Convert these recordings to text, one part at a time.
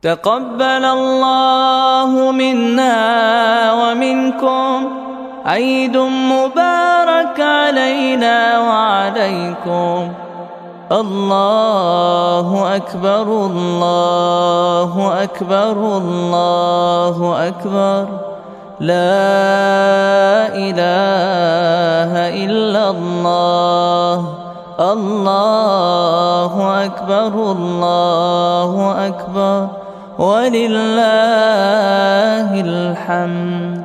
تقبل الله منا ومنكم عيد مبارك علينا وعليكم. الله أكبر الله أكبر الله أكبر لا إله إلا الله. الله أكبر الله أكبر ولله الحمد.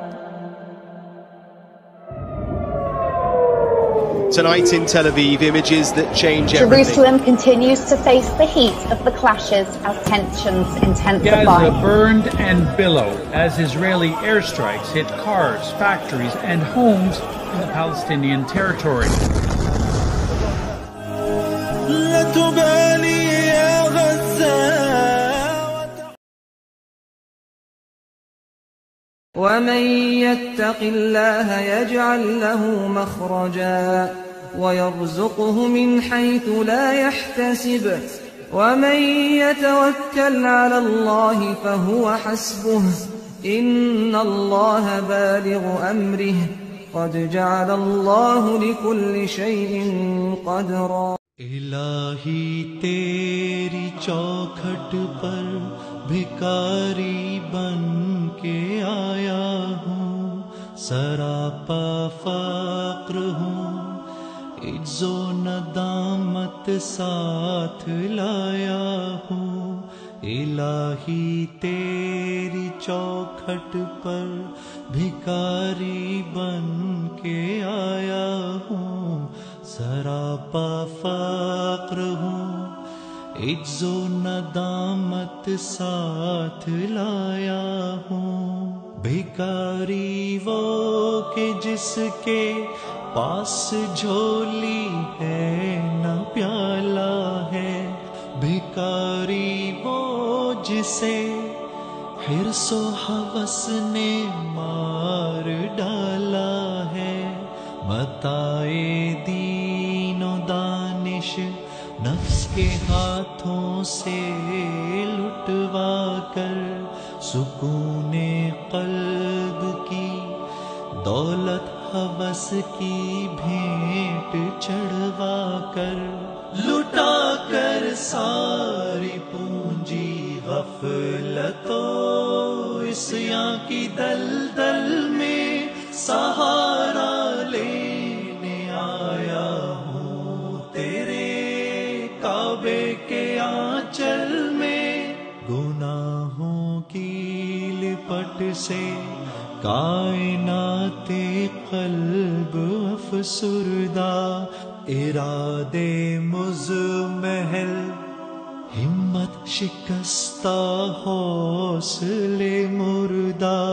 Tonight in Tel Aviv, images that change everything. Jerusalem continues to face the heat of the clashes as tensions intensify. Gaza burned and billowed as Israeli airstrikes hit cars, factories, and homes in the Palestinian territory. ومن يتق الله يجعل له مخرجا ويرزقه من حيث لا يحتسب ومن يتوكل على الله فهو حسبه إن الله بالغ أمره قد جعل الله لكل شيء قدرا. الہی تیری چوکھٹ پر بھکاری بن کے آیا ہوں، سراپا فقر ہوں، عجز و ندامت ساتھ لایا ہوں. الہی تیری چوکھٹ پر بھکاری بن کے آیا ہوں، سراپا فقر ہوں، عجز و ندامت ساتھ لایا ہوں. بھکاری وہ کہ جس کے پاس جھولی ہے نہ پیالہ ہے، بھکاری وہ جسے حرص و ہوس نے مار ڈالا ہے. متاع دین و دانش نفس کے ہاتھوں سے لٹوا کر، سکون قلب کی دولت ہوس کی بھینٹ چڑھوا کر، لٹا کر ساری پونجی غفلت و عصیاں کی دلدل میں سہارا لینے آیا ہوں تیرے کعبے کے آنچل میں. گناہوں کی لپٹ سے کائنات قلب افسردہ، ارادے مزمحل ہمت شکستہ حوصلے مردہ.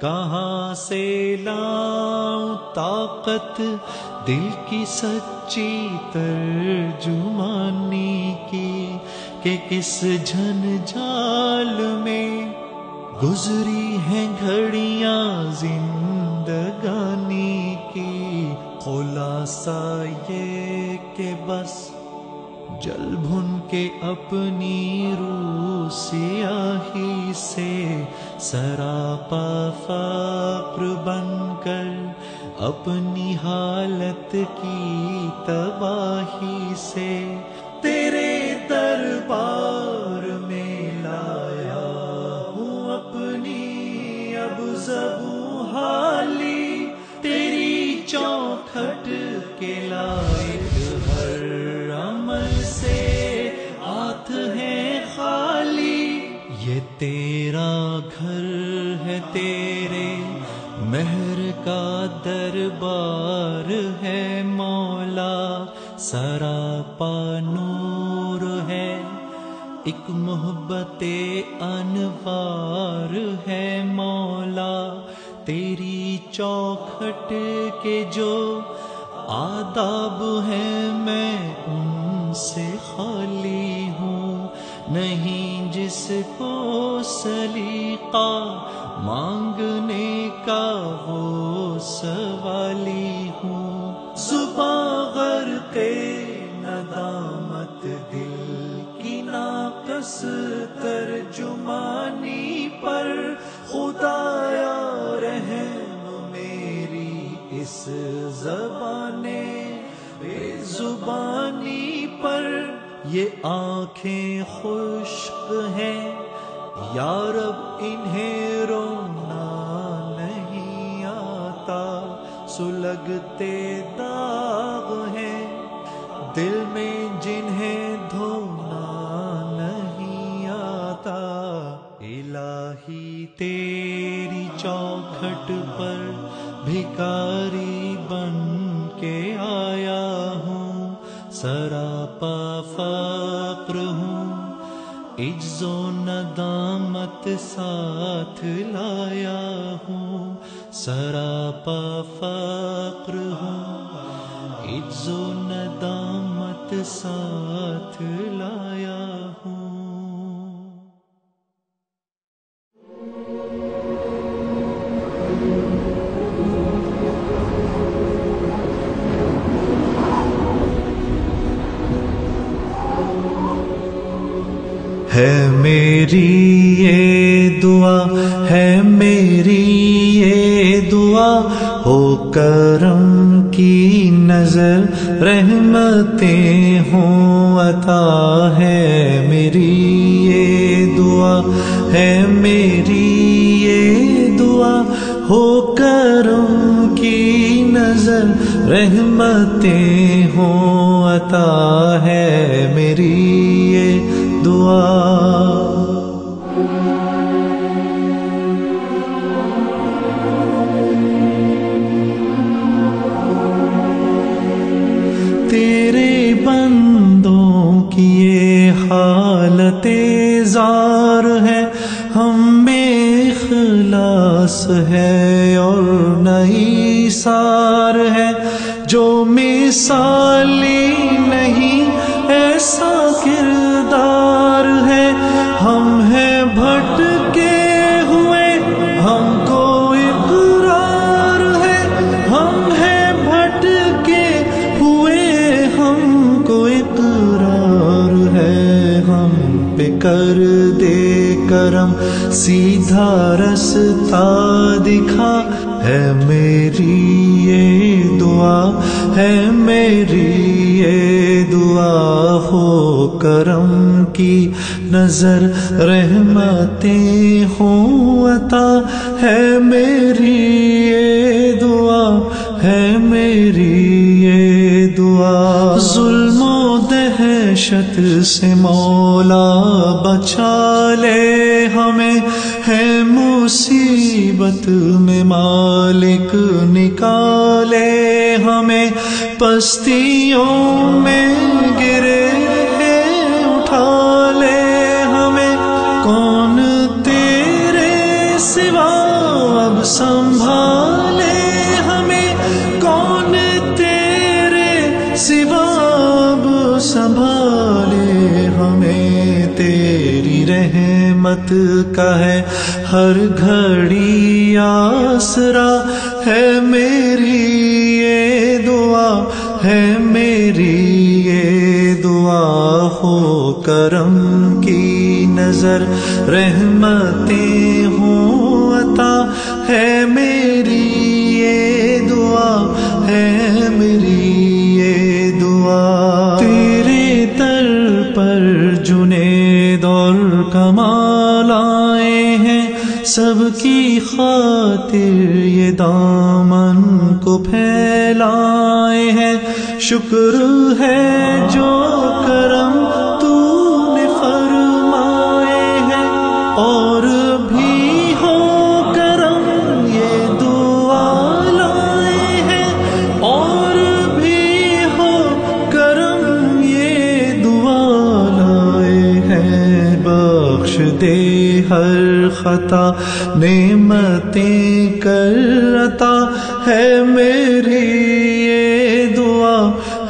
کہاں سے لاؤں طاقت دل کی سچی ترجمانی کی، کہ کس جھنجھال میں گزری ہیں گھڑیاں زندگانی کی. خلاصہ یہ کہ بس جل بھن کے اپنی روح سیاہی سے، سراپا فقر بن کر اپنی حالت کی تباہی سے، تیرے دربار میں لایا ہوں اپنی اب زبوں حالی. تیری چوکھٹ کے لائق ہر عمل سے ہاتھ ہے خالی. یہ تیرا گھر ہے، تیرے مہر کا دربار ہے مولا. سراپا نور ہے، ایک محبت انوار ہے مولا. تیری چوکھٹ کے جو آداب ہیں میں ان سے خالی ہوں، نہیں جس کو سلیقہ مانگنے کا وہ سوالی ہوں. زباں غرقِ ندامت دل کی ناقص بس ترجمانی پر، خدایا رحم میری اس زبان بے زبانی پر۔ یہ آنکھیں خشک ہیں یا رب انہیں رونا نہیں آتا، سلگتے داغ ہیں دل میں جنہیں دھونا نہیں آتا۔ الہی تیری چوکھٹ پر بھکاری بن کے آیا ہوں، سراپا فقر ہوں، عجز و ندامت ساتھ لایا ہوں، سراپا فقر ہوں، عجز و ندامت ساتھ لایا ہوں۔ ہے میری یہ دعا، ہے میری یہ دعا، ہو کرم کی نظر رحمتیں ہوں عطا، ہے میری یہ دعا، ہے میری یہ دعا، ہو کرم کی نظر رحمتیں ہوں عطا، ہے میری یہ دعا۔ تیرے بندوں کی یہ حالت زار ہے، ہم میں اخلاص ہے اور نئی سار ہے، جو مثالی نہیں ایسا کردار ہے، ہم ہیں بھٹکے ہوئے ہم کو اقرار ہے، ہم ہیں بھٹکے ہوئے ہم کو اقرار ہے، ہم پہ کر دے کرم سیدھا رستہ دکھا، ہے میری یہ دعا، ہے میری یہ دعا، ہو کرم کی نظر رحمتیں ہوں عطا، ہے میری یہ دعا، ہے میری یہ دعا۔ ظلم و دہشت سے مولا بچا لے ہمیں، ہے مصیبت میں مالک نکالے ہمیں، پستیوں میں گرے اٹھا لے ہمیں، کون تیرے سوا اب سنبھالے ہمیں، کون تیرے سوا اب سنبھالے ہمیں، تیری رحمت کا ہے ہر گھڑی آسرا، ہے میری یہ دعا، ہے میری یہ دعا، ہو کرم کی نظر رحمتیں ہوں عطا، ہے میری یہ دعا، ہے میری یہ دعا۔ تیرے در پر جنید اور کمال آئے ہیں، سب کی خاطر یہ دامن کو پھیلائے ہیں، شکر ہے جو کرم تو نے فرمائے ہیں، اور بھی ہو کرم یہ دعا لائے ہیں، اور بھی ہو کرم یہ دعا لائے ہیں، بخش دے ہر خطا نعمتیں کر عطا، ہے میری یہ دعا،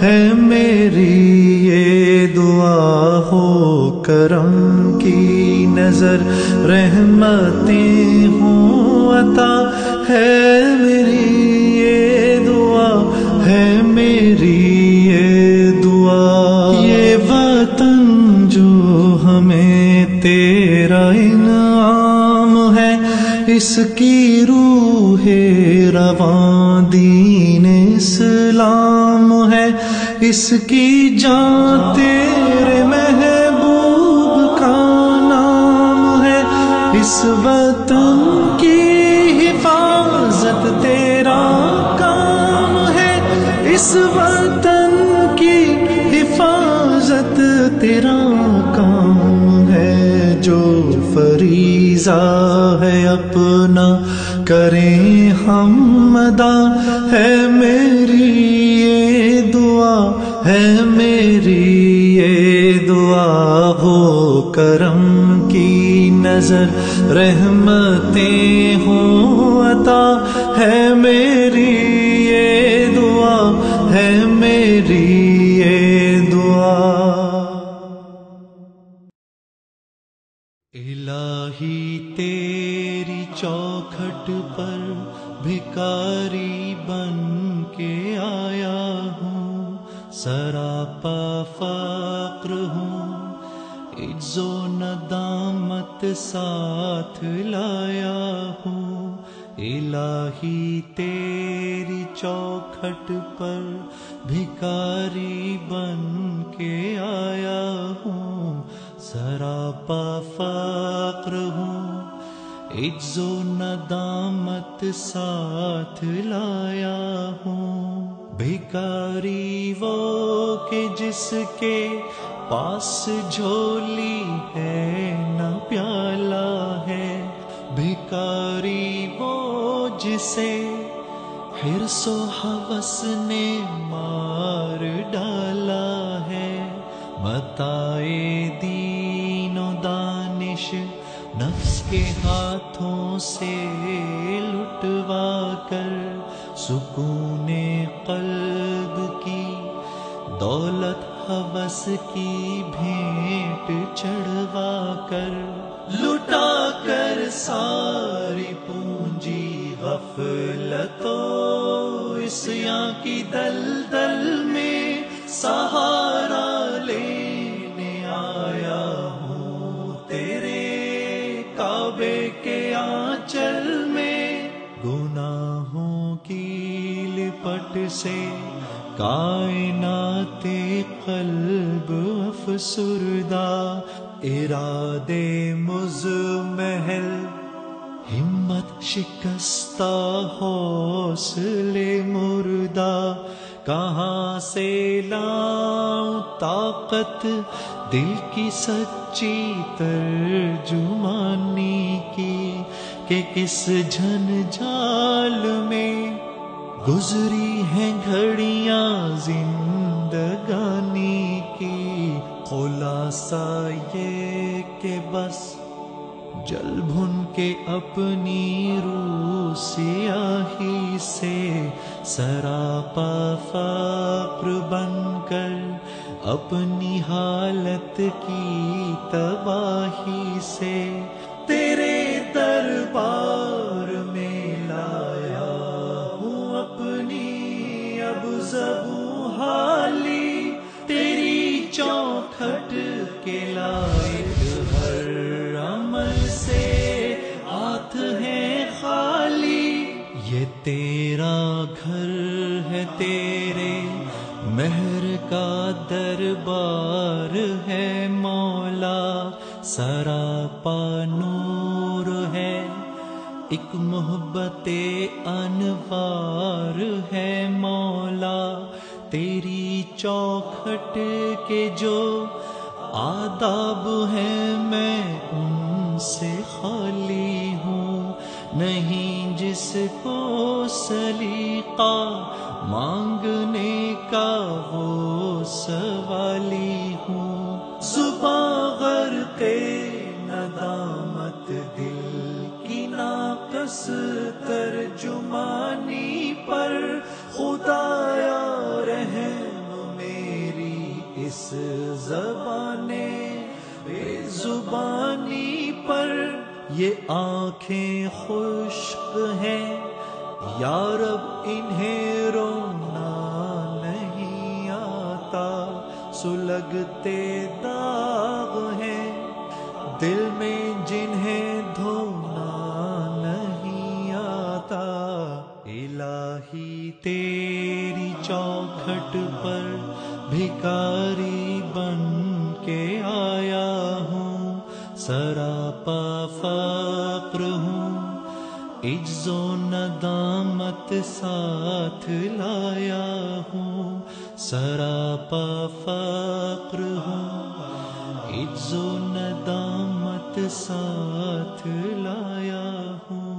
ہے میری یہ دعا، ہو کرم کی نظر رحمتیں ہوں عطا، ہے میری یہ دعا، ہے میری یہ دعا۔ یہ وطن جو ہمیں تیرا انعام ہے، اس کی روح رواں دین اسلام ہے، اس کی جان تیرے محبوب کا نام ہے، اس وطن کی حفاظت تیرا کام ہے، اس وطن کی حفاظت تیرا کام ہے، جو فریضہ ہے اپنا کریں ہم ادا، ہے میری یہ دعا، ہے میری یہ دعا، ہو کرم کی نظر رحمتیں ہوں عطا، ہے میری یہ دعا، ہے میری یہ دعا۔ الہی تیری چوکھٹ پر بھکاری بن کے آیا ہوں، سراپا فقر ہوں، عجز و ندامت ساتھ لایا ہوں، الہی تیری چوکھٹ پر بھکاری بن کے آیا ہوں، سراپا فقر ہوں، عجز و ندامت ساتھ لایا ہوں، بھکاری وہ کہ جس کے پاس جھولی ہے نہ پیالہ ہے، بھکاری وہ جسے حرص و ہوس نے مار ڈالا ہے، متاع دین و دانش نفس کے ہاتھوں سے لٹوا کر، سکون قلب کی دولت ہوس کی بھیٹ چڑھوا کر، لٹا کر ساری پونجی غفلت و عصیاں کی دلدل میں سہارا لینے آیا ہوں، تیرے کعبے کے آنچل میں، گناہوں کی لپٹ سے کائنات قلب افسردہ، ارادے مزمحل ہمت شکستہ حوصلے مردہ، کہاں سے لاؤں طاقت دل کی سچی ترجمانی کی، کہ کس جھنجھال میں گزری ہیں گھڑیاں زندگانی کی، خلاصہ یہ کہ بس جل بھن کے اپنی روح سیاہی سے، سراپا فقر بن کر اپنی حالت کی تباہی سے، تیرے دربار میں لایا ہوں اپنی اب زبوں حالی، تیری چوکھٹ کے لائق ہر عمل سے ہاتھ ہے خالی، یہ تیرا گھر ہے، تیرے مہر کا دربار ہے مولا، سراپا نور ہے، ایک محبت انوار ہے مولا، تیری چوکھٹ کے جو آداب ہیں میں ان سے خالی ہوں، نہیں جس کو سلیقہ مانگنے کا وہ سوالی ہوں، زباں غرق ندامت دل کی ناقص ترجمانی پر، خدایا رحم میری اس زبان بے زبانی پر، یہ آنکھیں خشک ہیں یا رب انہیں رونا نہیں آتا، سلگتے داغ ہیں دل میں جنہیں دھونا نہیں آتا، الہی تیری چوکھٹ پر بھکاری بن کے آیا ہوں، سراپا فقر ہوں، عجز و ندامت ساتھ لایا ہوں، سراپا فقر ہوں، عجز و ندامت ساتھ لایا ہوں۔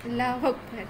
اللہ اکبر۔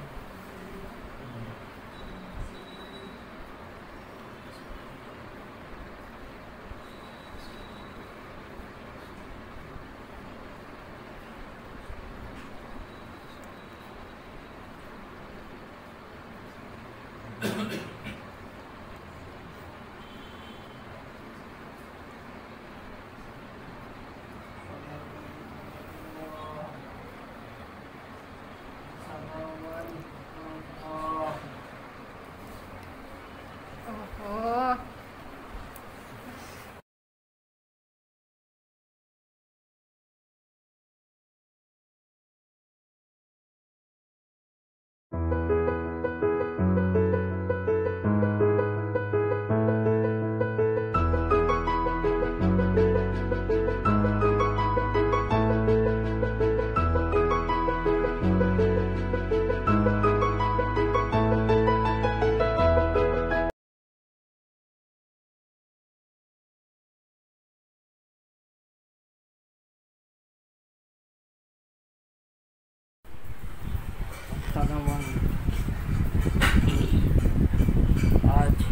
آج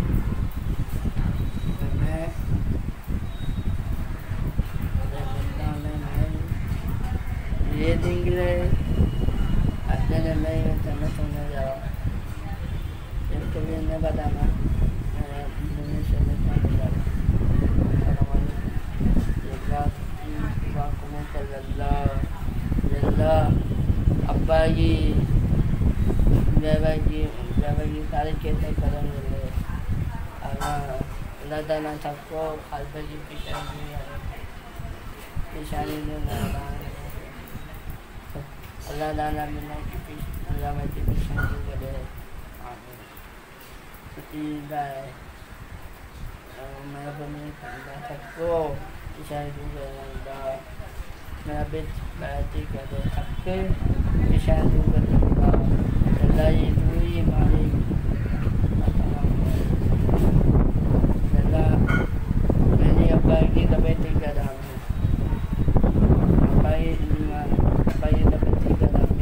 میں یہ دن کے لیے اپنے میں کرنا چاہنے جا رہا ہوں، اس کے لیے میں بتانا میں سے چاہنے جا رہا ہوں۔ ابا کی ڈرائیور کی سارے کیسے قدم ملے، اللہ تعالیٰ سب کو خالبہ کی پیشانی میں اللہ تعالیٰ اللہ میں کی پیشانی کرے۔ میں اپنے سب کو پیشانی کرے، میرا بیٹ بیٹی کرے، سب کے پیشانی کرے اللہ یہ دوری ہماری اللہ میں نے ابا کی طبیعت کر رہا ہوں، ابا کی طبیعت کر رہا ہوں،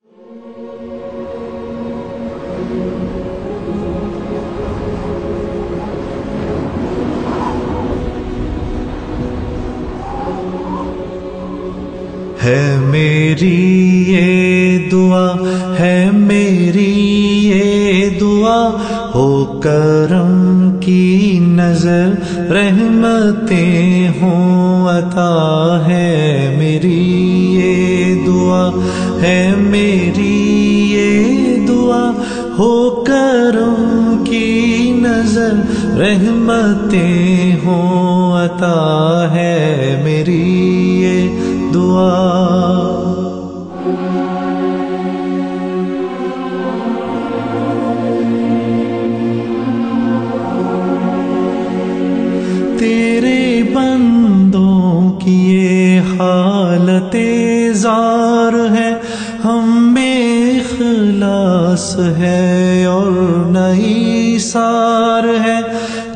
ہے میری یہ دعا، ہے میری یہ دعا، ہو کرم کی نظر رحمتیں ہوں عطا، ہے میری یہ دعا، ہے میری یہ دعا، ہو کرم کی نظر رحمتیں ہوں عطا، ہے میری یہ دعا۔ تیرے بندوں کی یہ حالت زار ہے، ہم میں اخلاص ہے اور نئی سار ہے،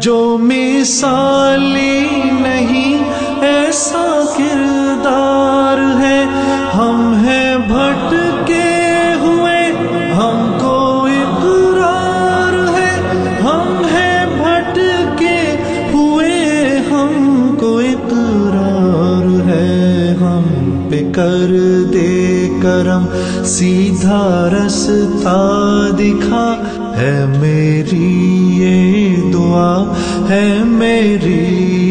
جو مثالی نہیں ایسا کردار ہے، ہم ہیں بھٹکے ہوئے ہم کو اقرار ہے، ہم ہیں بھٹکے ہوئے ہم کو اقرار ہے، ہم پہ کر دے کرم سیدھا رستہ دکھا، ہے میری یہ دعا، ہے میری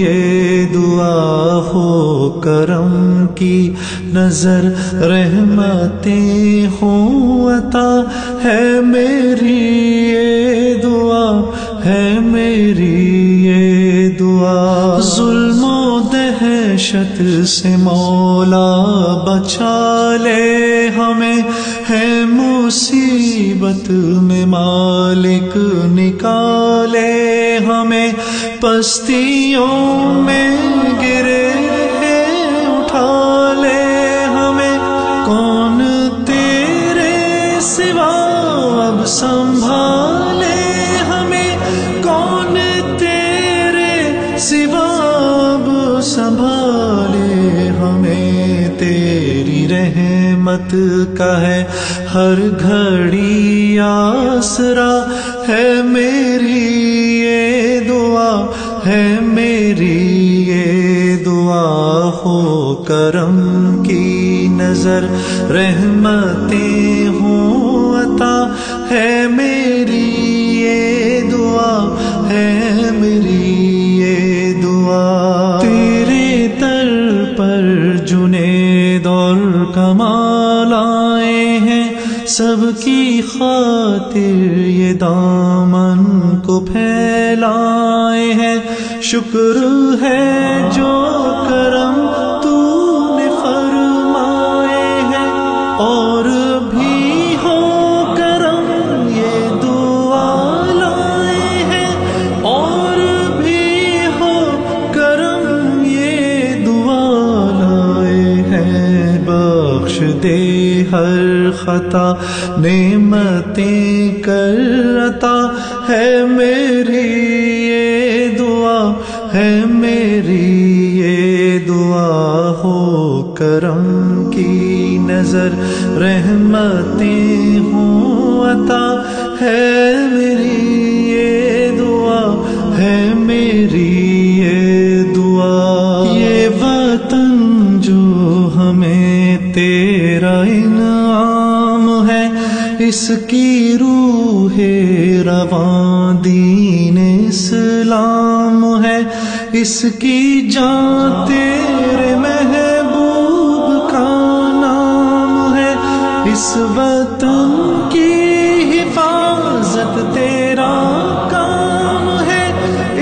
یہ دعا، ہو کرم کی نظر رحمتیں ہوں عطا، ہے میری یہ دعا، ہے میری یہ دعا۔ ظلم و دہشت سے مولا بچا لے ہمیں، ہے مصیبت میں مالک نکالے ہمیں، پستیوں میں گرے اٹھا لے ہمیں، کون تیرے سوا اب سنبھالے ہمیں، کون تیرے سوا اب سنبھالے ہمیں، تیری رحمت کا ہے ہر گھڑی آسرا، ہے میری یہ دعا، ہے میری یہ دعا، ہو کرم کی نظر رحمتیں ہوں عطا، ہے میری یہ دعا، ہے میری یہ دعا۔ تیرے در پر جنید اور کمال آئے ہیں، سب کی خاطر یہ دامن کو پھیلائے ہیں، شکر ہے جو کرم تو نے فرمائے ہیں، اور بھی ہو کرم یہ دعا لائے ہیں، اور بھی ہو کرم یہ دعا لائے ہیں، بخش دے ہر خطا نعمتیں کر عطا، ہے میری یہ دعا، ہے میری یہ دعا، ہو کرم کی نظر رحمتیں ہوں عطا، ہے میری یہ دعا، ہے میری یہ دعا۔ یہ وطن جو ہمیں تیرا انعام ہے، اس کی روح رواں دین اسلام ہے، اس کی جان تیرے محبوب کا نام ہے، اس وطن کی حفاظت تیرا کام ہے،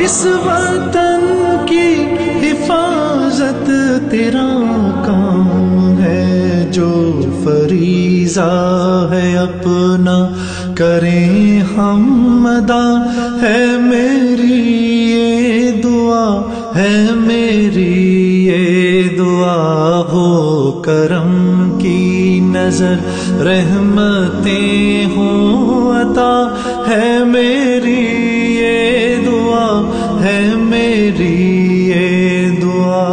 اس وطن کی حفاظت تیرا کام ہے، جو فریضہ ہے اپنا کریں ہم ادا، ہے میری یہ دعا، ہے میری یہ دعا، ہو کرم کی نظر رحمتیں ہوں عطا، ہے میری یہ دعا، ہے میری یہ دعا۔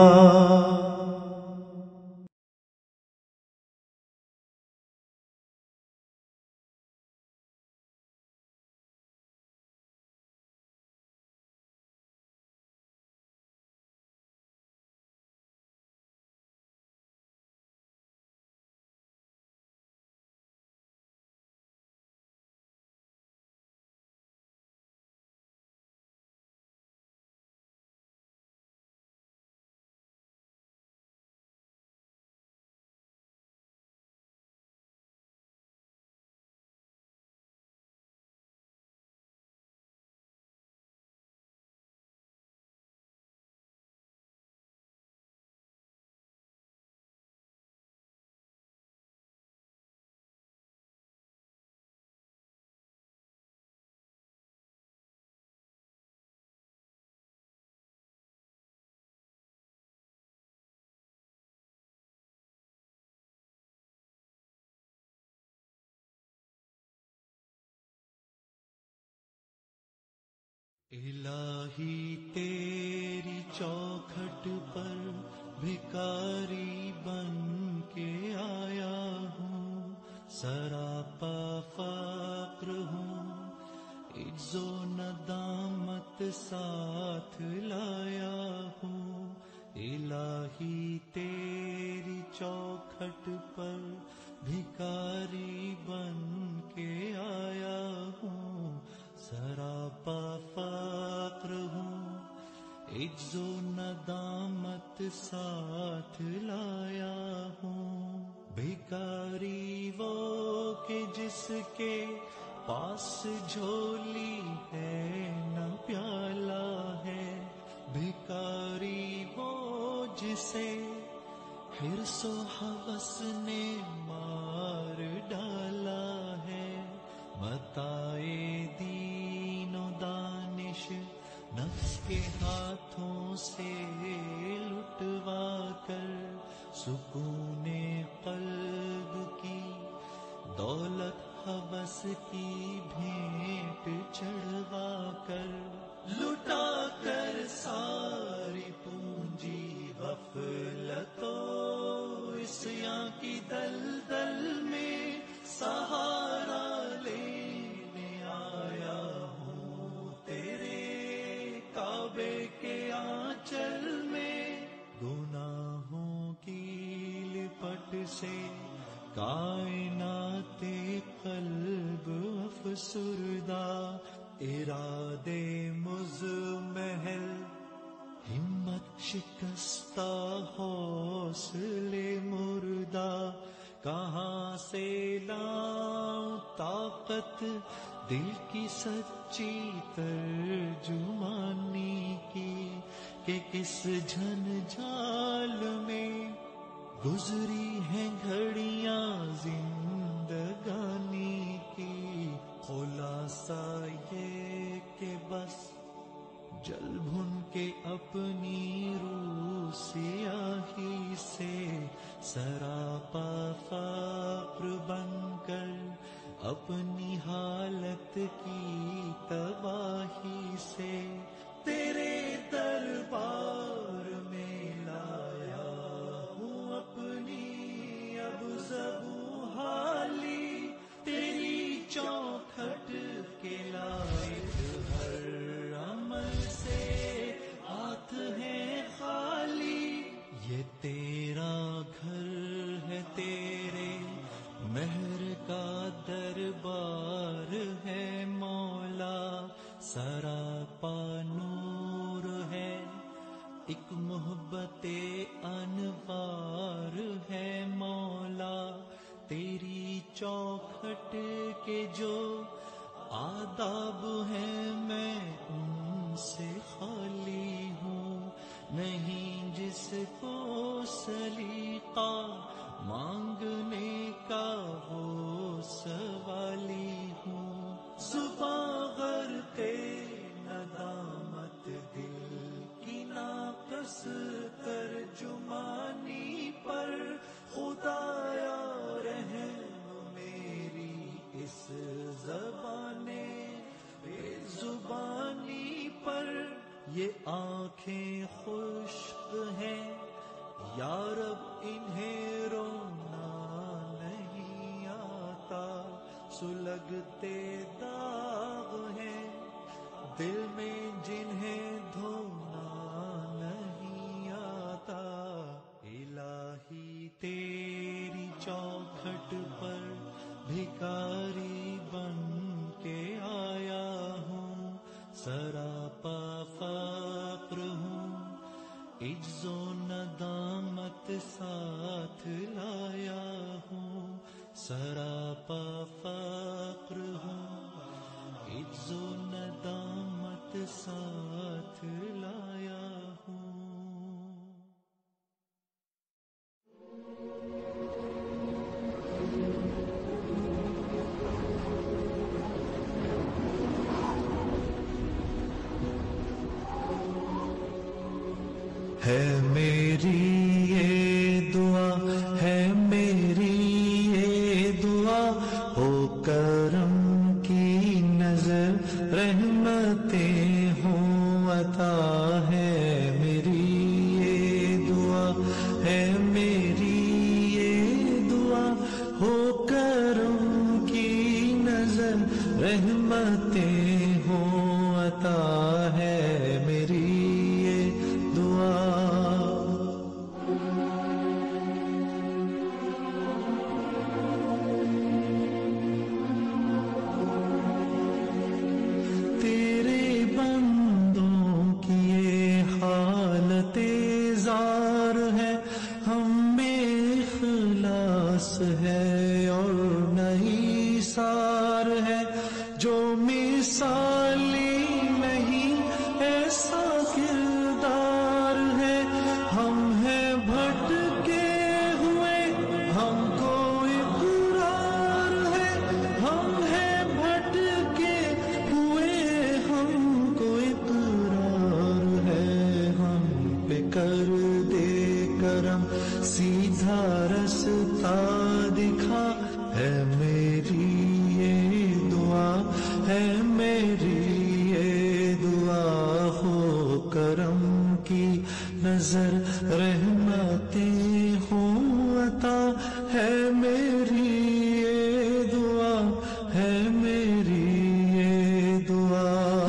الہی تیری چوکھٹ پر بھکاری بن کے آیا ہوں، سراپا فقر ہوں، عجز و ندامت ساتھ لایا ہوں۔ الہی تیری چوکھٹ پر بھکاری بن کے آیا ہوں، سراپا فقر ہوں، عجز و ندامت ساتھ لایا ہوں۔ بھکاری وہ کہ جس کے پاس جھولی ہے نہ پیالہ ہے، بھکاری وہ جسے حرص و ہوس نے مار ڈالا ہے۔ متاع دین و دانش نفس کے ہاتھوں سے لٹوا کر، سکون قلب کی دولت ہوس کی بھیٹ چڑھوا کر، لٹا کر ساری پونجی غفلت و عصیاں کی دلدل میں سہارا لینے آیا ہوں تیرے کعبے کے آنچل میں۔ گناہوں کی لپٹ سے کائنات قلب افسردہ، ارادے مزمحل ہمت شکستہ حوصلے مردہ، کہاں سے لاؤں طاقت دل کی سچی ترجمانی کی، کہ کس جھنجھال میں گزری ہیں گھڑیاں زندگانی کی۔ خلاصہ یہ کہ بس جل بھن کے اپنی روح سیاہی سے، سراپا فقر بن کر اپنی حالت کی تباہی سے، تیرے دربار میں لایا ہوں اپنی اب زبوں حالی، تیری چوکھٹ کے لائق ہر عمل سے ہاتھ ہے خالی۔ یہ تیرا گھر ہے، تیرے مہر کا دربار ہے مولا، سراپا نور ہے، ایک محبت انوار ہے مولا۔ تیری چوکھٹ کے جو آداب ہیں میں ان سے خالی ہوں، نہیں جس کو سلیقہ مانگنے کا وہ سوالی ہوں۔ زباں غرق ندامت دل کی ناقص ترجمانی پر، خدایا رحم میری اس زبان بے زبانی پر۔ یہ آنکھیں خشک ہیں یا رب انہیں رونا نہیں آتا، سلگتے داغ ہیں دل میں جنہیں دھونا نہیں آتا۔ الہی تیری چوکھٹ پر بھکاری بن کے آیا ہوں، سراپا فقر ہوں، عجز و ندامت ساتھ لایا ہوں، سراپا فقر ہوں، عجز و ندامت ساتھ لایا ہوں۔ ہے میری یہ دعا، ہے میری یہ دعا، ہو کرم کی نظر رحمتیں کر دے کرم سیدھا رستہ دکھا ہے میری یہ دعا ہے میری یہ دعا ہو کرم کی نظر رحمتیں ہوں عطا ہے میری یہ دعا ہے میری یہ دعا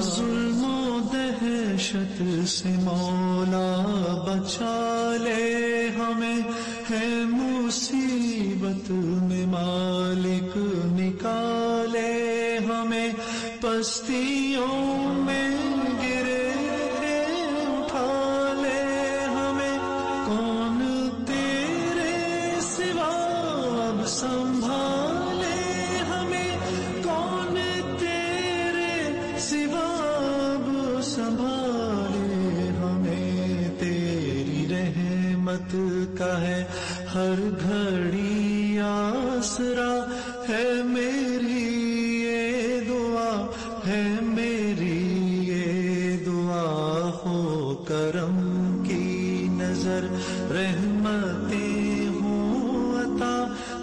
ظلم و دہشت سے مولا بچا لے ہمیں ہے مصیبت میں مالک نکالے ہمیں پستیوں میں گرے اٹھا لے ہمیں کون تیرے سوا اب سنبھالے ہمیں کون تیرے سوا اب سنبھالے ہمیں تیری رحمت کا ہے ہر گھڑی آسرا ہے میری یہ دعا ہے میری یہ دعا ہو کرم کی نظر رحمتیں ہوں عطا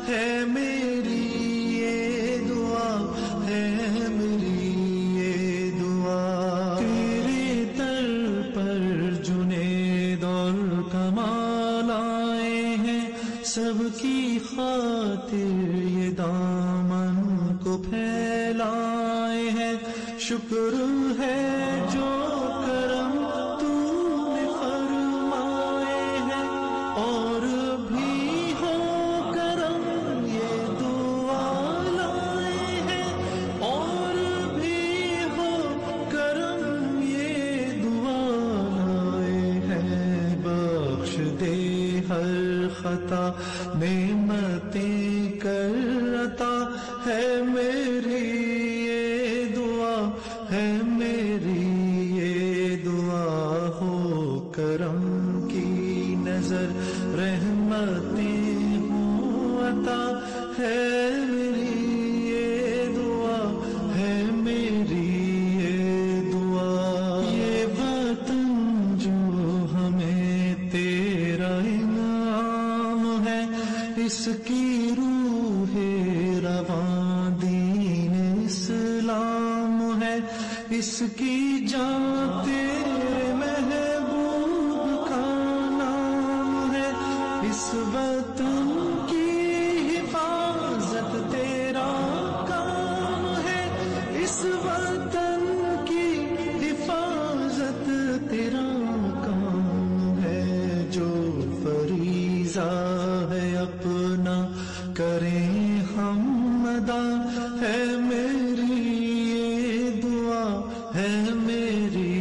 ہے میری یہ دعا ہے میری یہ دعا تیرے در پر جنید اور کمال آئے ہیں سب کی خاطر یہ دامن کو پھیلائے ہیں شکر ہے جو کرم تو نے فرمائے ہیں اور بھی ہو کرم یہ دعا لائے ہیں اور بھی ہو کرم یہ دعا لائے ہیں بخش دے ہر خطا نعمتیں کر عطا ہے میری یہ دعا ہے میری یہ دعا ہو کرم کی نظر رحمتیں ہوں عطا ہے میری یہ دعا ہے میری یہ دعا یہ وطن جو ہمیں تیرا انعام ہے اس کی روح رواں دین اسلام ہے اس کی جان تیرے محبوب کا نام ہے اس وطن کی حفاظت تیرا کام ہے اس وطن کی حفاظت تیرا کام ہے جو فریضہ ہے اپنا کریں ہم ادا ہے میری یہ دعا ہے میری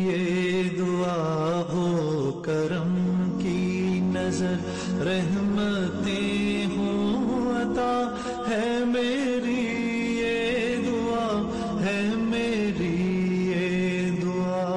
یہ دعا ہو کرم کی نظر رحمتیں ہوں عطا ہے میری یہ دعا ہے میری یہ دعا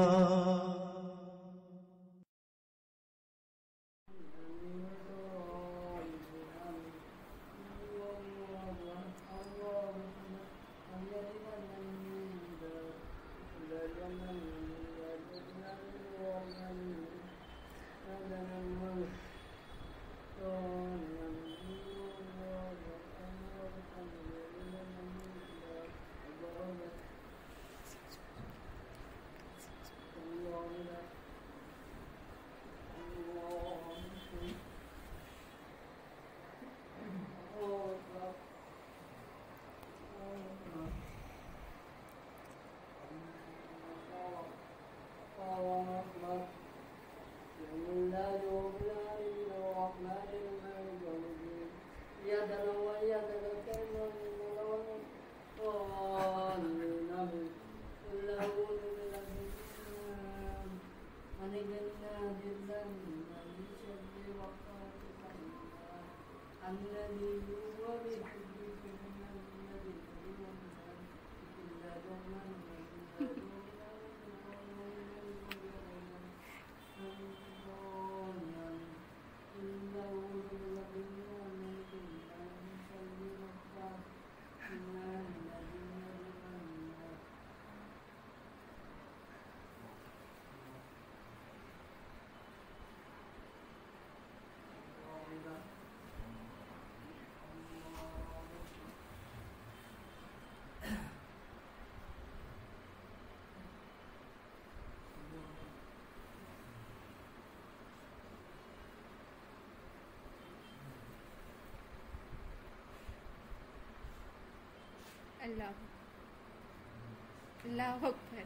اللہ اکبر.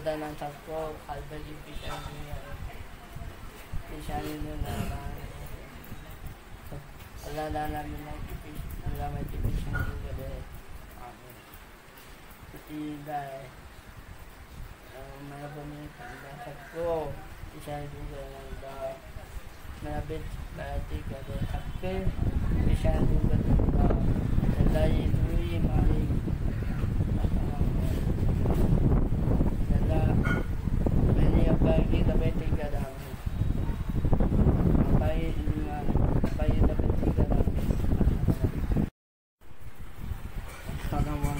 Dan takut hal bagi pisani nana Allah dan Nabi Allah mati pisani gede amin tidak mana pemikiran dan takut pisani juga nanda mana bet berarti gede takut pisani juga nanda Allah itu mari bagi dapat tiga dalam, bagi dapat tiga dalam. Sanaman,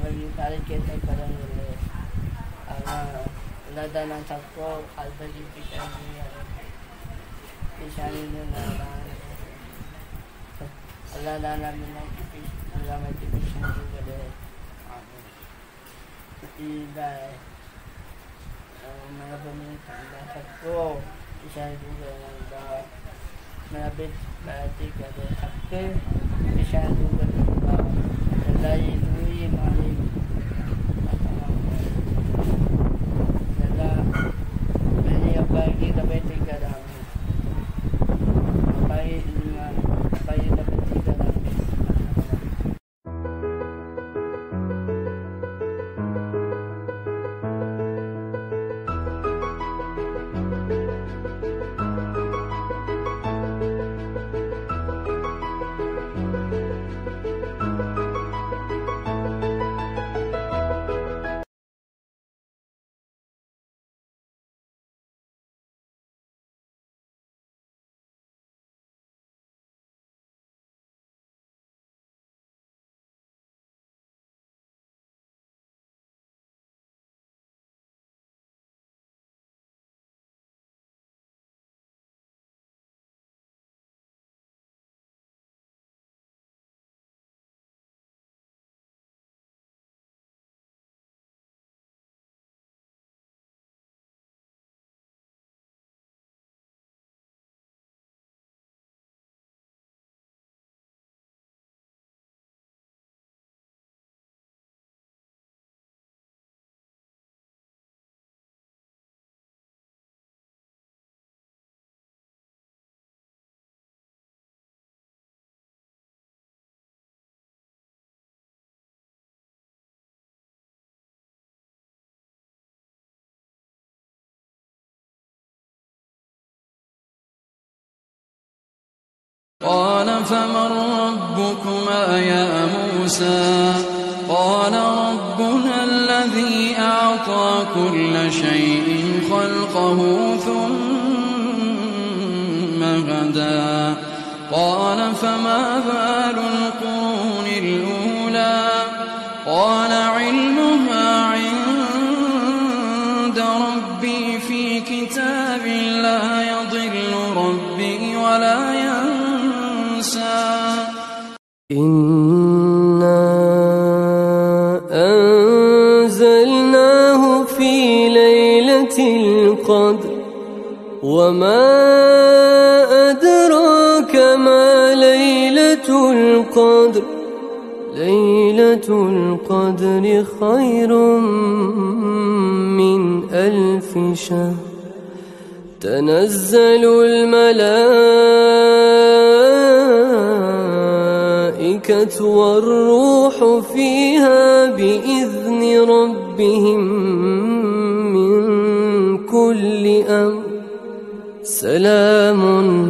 bagi kali kita kadang boleh Allah dan takut hal bagi pisani nana Allah dan Nabi Allah mati pisani juga deh amin tidak mana pemikiran dan takut pisani juga nanda mana bet berarti gede takut pisani juga nanda Allah itu mari Allah bagi bagi dapat tiga dalam bagi dapat tiga dalam. فمن ربكما يا موسى قال ربنا الذي أعطى كل شيء خلقه ثم هدى قال فما بال القرون الأولى قال علمها عند ربي في كتاب لا يضل ربي ولا ينسى إنا أنزلناه في ليلة القدر وما أدراك ما ليلة القدر ليلة القدر خير من 1000 شهر تنزل الملائكة والروح فيها بإذن ربهم من كل أمر سلام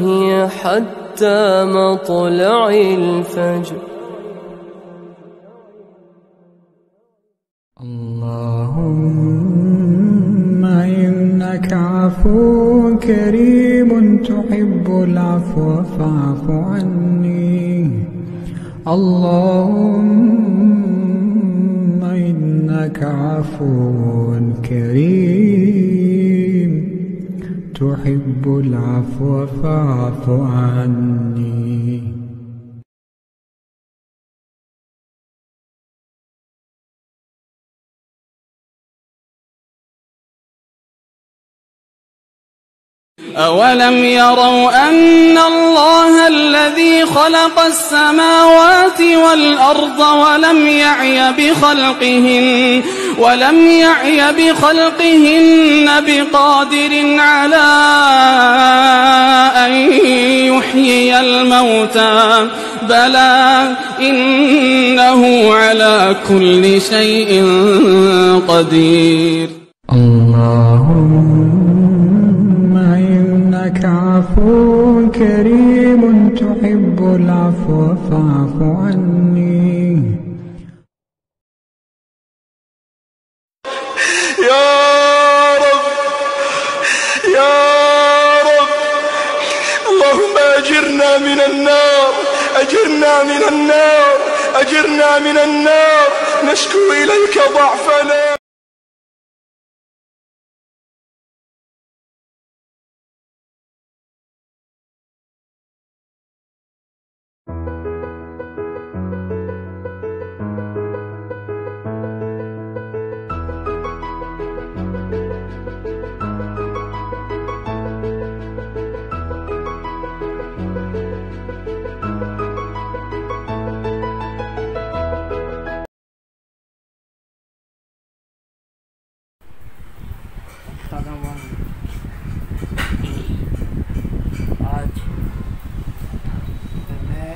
هي حتى مطلع الفجر. اللهم إنك عفو كريم تحب العفو فاعف عني. اللهم إنك عفو كريم تحب العفو فاعف عني. أولم يروا أن الله الذي خلق السماوات والأرض ولم يعي بخلقهن بقادر على أن يحيي الموتى بلى إنه على كل شيء قدير. اللهم إنك عفو كريم تحب العفو فاعف عني. يا رب يا رب اللهم أجرنا من النار أجرنا من النار أجرنا من النار نشكو إليك ضعفنا. آج میں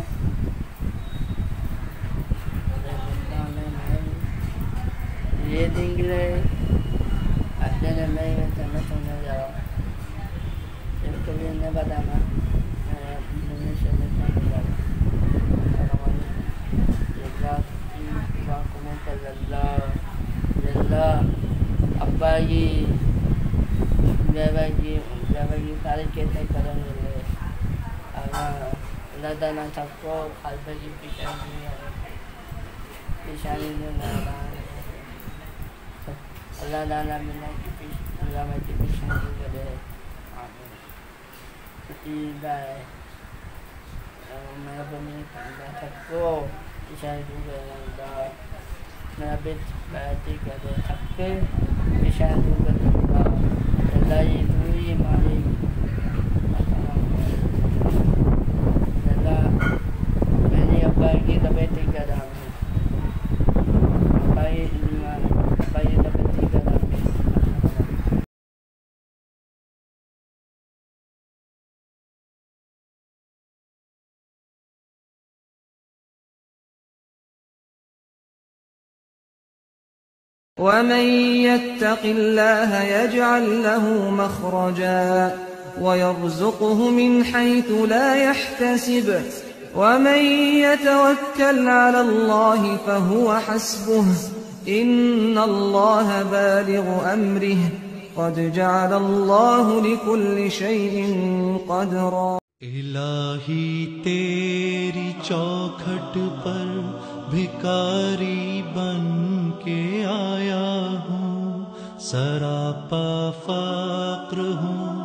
یہ دنگلے أحدنا ما يتمثل نجرا يكتب لنا بدما من سنة نجرا أباجي جاباجي كاري كيتا كلام لله أنا لدنا تقو خلبجي بيشاني لنا الله لا منك بيش الله ما تبيشاني لله إذا ما بني كذا تقو بيشاني لله Nabit berarti kada takbir bisa juga dalai tui mari dala ini apa kita beti kada bayi lima bayi dapat tiga dapat. ومن يتق الله يجعل له مخرجا ويرزقه من حيث لا يحتسب ومن يتوكل على الله فهو حسبه إن الله بالغ أمره قد جعل الله لكل شيء قدرا. الہی تیری چوکھٹ پر بھکاری بن کے آیا ہوں، سراپا فقر ہوں،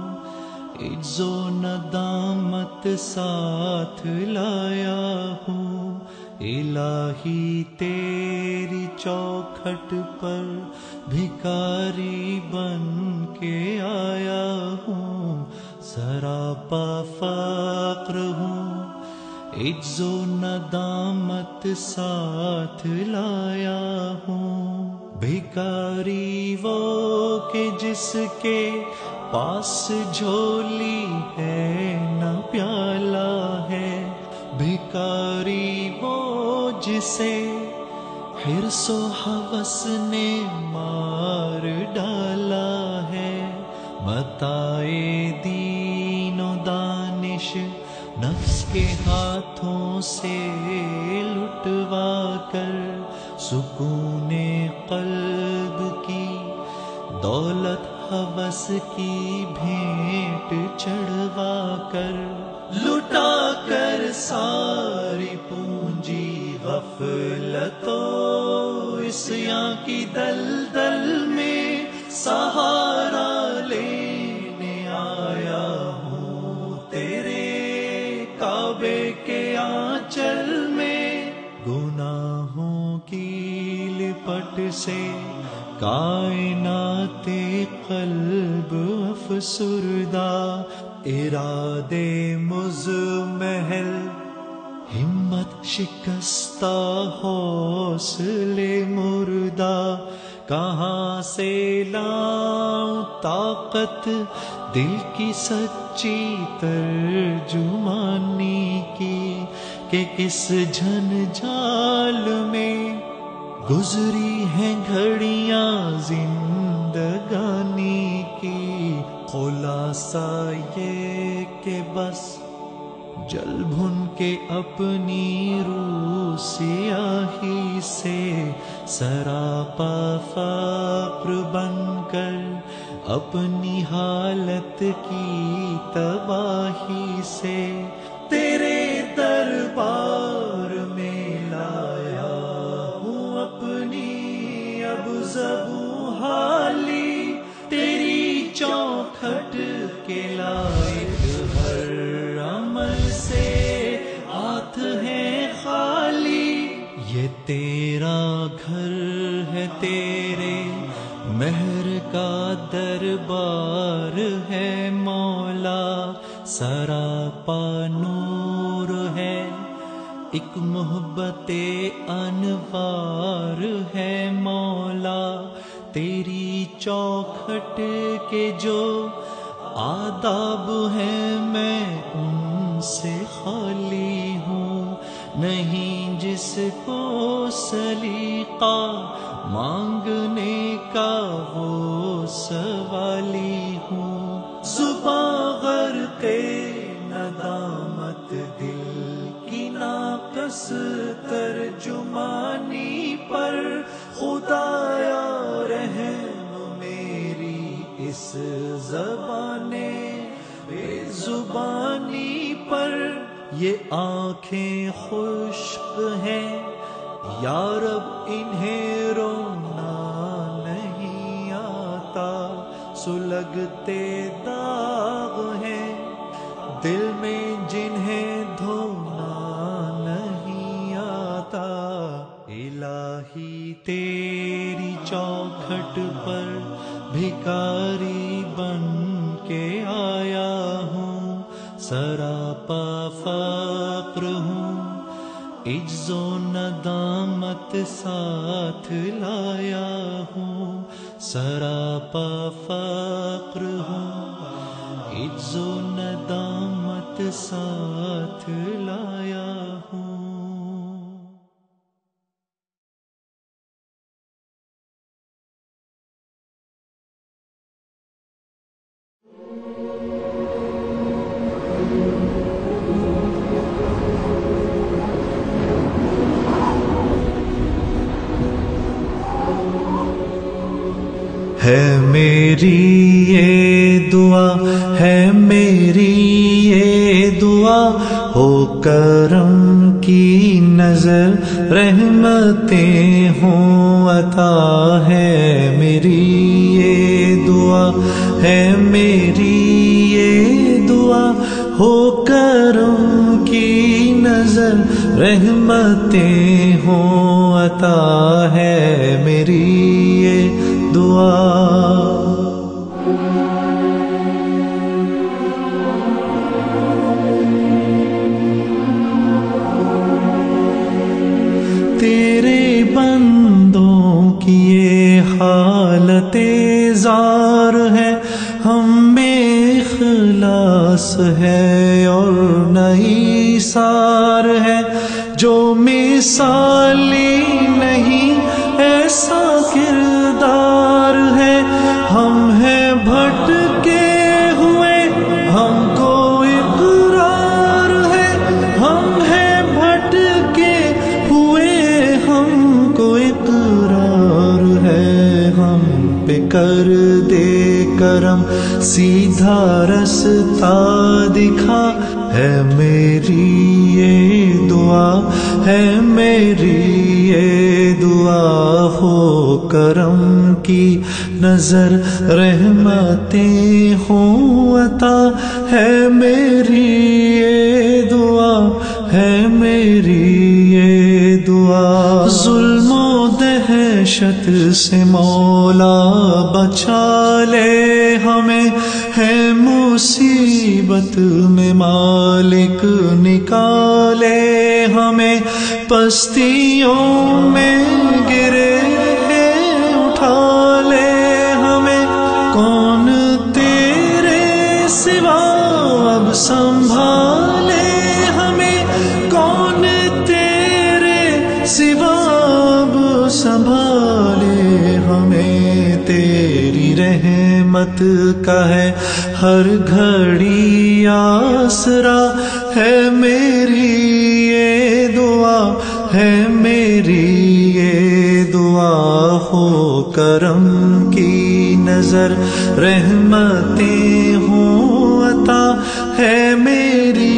عجز و ندامت ساتھ لایا ہوں. الہی تیری چوکھٹ پر بھکاری بن کے آیا ہوں، سراپا فقر ہوں، عجز و ندامت ساتھ لایا ہوں. بھکاری وہ کہ جس کے پاس جھولی ہے نہ پیالہ ہے، بھکاری وہ جسے حرص و ہوس نے مار ڈالا ہے. متاع دین و دانش نفس کے ہاتھوں سے لٹوا کر، سکون قلب کی دولت ہوس کی بھیٹ چڑھوا کر، لٹا کر ساری پونجی غفلت و عصیاں کی دلدل میں سہارا لینے آیا ہوں. تیرے کعبے کے آنچل میں گناہوں کی لپٹ سے کائنات قلب افسردہ، ارادے مزمحل ہمت شکستہ حوصلے مردہ. کہاں سے لاؤں طاقت دل کی سچی ترجمانی کی، کہ کس جھنجھال میں گزری ہیں گھڑیاں زندگانی کی. خلاصہ یہ کہ بس جل بھن کے اپنی روح سیاہی سے، سراپا فقر بن کر اپنی حالت کی تباہی سے، تیرے دربار میں لایا ہوں اپنی اب زبوں حالی. تیری چوکھٹ کے لائق ہر عمل سے ہاتھ ہے خالی. یہ تیرا گھر ہے، تیرے مہر کا دربار ہے مولا. سراپا نور ہے، ایک محبت انوار ہے مولا. تیری چوکھٹ کے جو آداب ہیں میں ان سے خالی ہوں، نہیں جس کو سلیقہ مانگنے کا وہ سوالی ہوں. زباں غرق ندامت دل کی ناقص ترجمانی پر، خدایا رحم میری اس زبان بے زبانی پر. یہ آنکھیں خشک ہیں یا رب انہیں رونا نہیں آتا، سلگتے داغ ہیں دل میں جنہیں دھونا نہیں آتا. الہی تیری چوکھٹ پر بھکاری بن کے آیا ہوں، سراپا فقر ہوں، عجز و ندامت ساتھ لایا ہوں. سراپا فقر ہوں، عجز و ندامت ساتھ لایا ہوں. میری یہ دعا ہے میری یہ دعا ہو کرم کی نظر رحمتیں ہوں عطا ہے میری یہ دعا ہے میری یہ دعا ہو کرم کی نظر رحمتیں ہوں عطا ہے میری یہ دعا. تیرے بندوں کی یہ حالت زار ہے ہم میں اخلاص ہے اور نئی سار ہے جو مثالی نہیں ایسا کردار ہے ہم ہیں بھٹکے ہوئے ہم کو اقرار ہے ہم ہیں بھٹکے ہوئے ہم کو اقرار ہے ہم پہ کر دے کرم سیدھا رستہ دکھا ہے میری یہ دعا ہے میری یہ دعا ہو کرم کی نظر رحمتیں ہوں عطا ہے میری یہ دعا ہے میری یہ دعا. ظلم و دہشت سے مولا بچا لے ہمیں ہے مصیبت میں مالک نکالے ہمیں پستیوں میں گرے اٹھا لے ہمیں کون تیرے سوا اب سنبھالے ہمیں کون تیرے سوا اب سنبھالے ہمیں تیری رحمت کا ہے ہر گھڑی آسرا ہے میری یہ دعا ہے میری یہ دعا ہو کرم کی نظر رحمتیں ہوں عطا ہے میری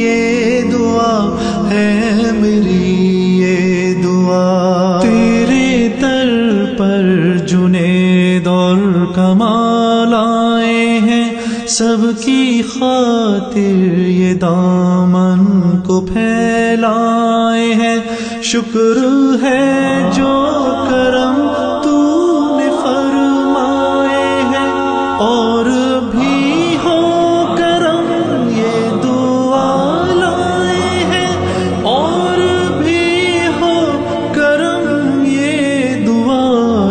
یہ دعا ہے میری یہ دعا. تیرے در پر جنید اور کمال آئے ہیں سب کی خاطر یہ دامن کو پھیلائے ہیں شکر ہے جو کرم تو نے فرمائے ہیں اور بھی ہو کرم یہ دعا لائے ہیں اور بھی ہو کرم یہ دعا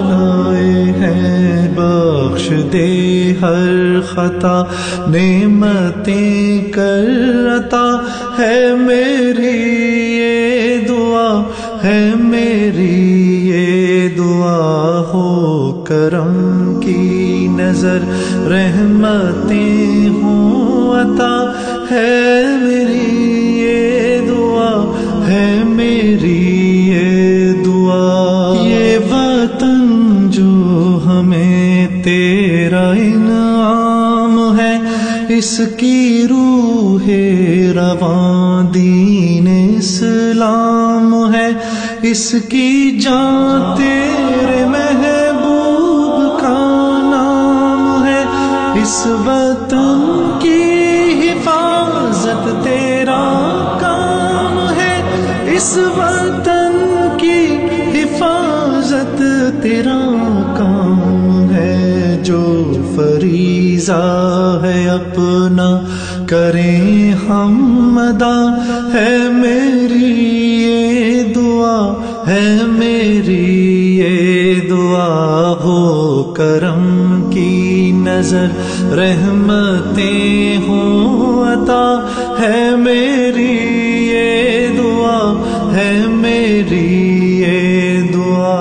لائے ہیں. بخش دے ہر خطا نعمتیں کر عطا ہے میری یہ دعا ہے میری یہ دعا ہو کرم کی نظر رحمتیں ہوں عطا ہے میری یہ دعا ہے میری یہ دعا. یہ وطن جو ہمیں تیرا انعام ہے اس کی روح رواں دین اسلام ہے اس کی جان تیرے محبوب کا نام ہے اس وطن کی حفاظت تیرا کام ہے اس وطن کی حفاظت تیرا کام ہے جو فریضہ ہے اپنا کریں ہم ادا ہے میری یہ دعا ہے میری یہ دعا ہو کرم کی نظر رحمتیں ہوں عطا ہے میری یہ دعا ہے میری یہ دعا.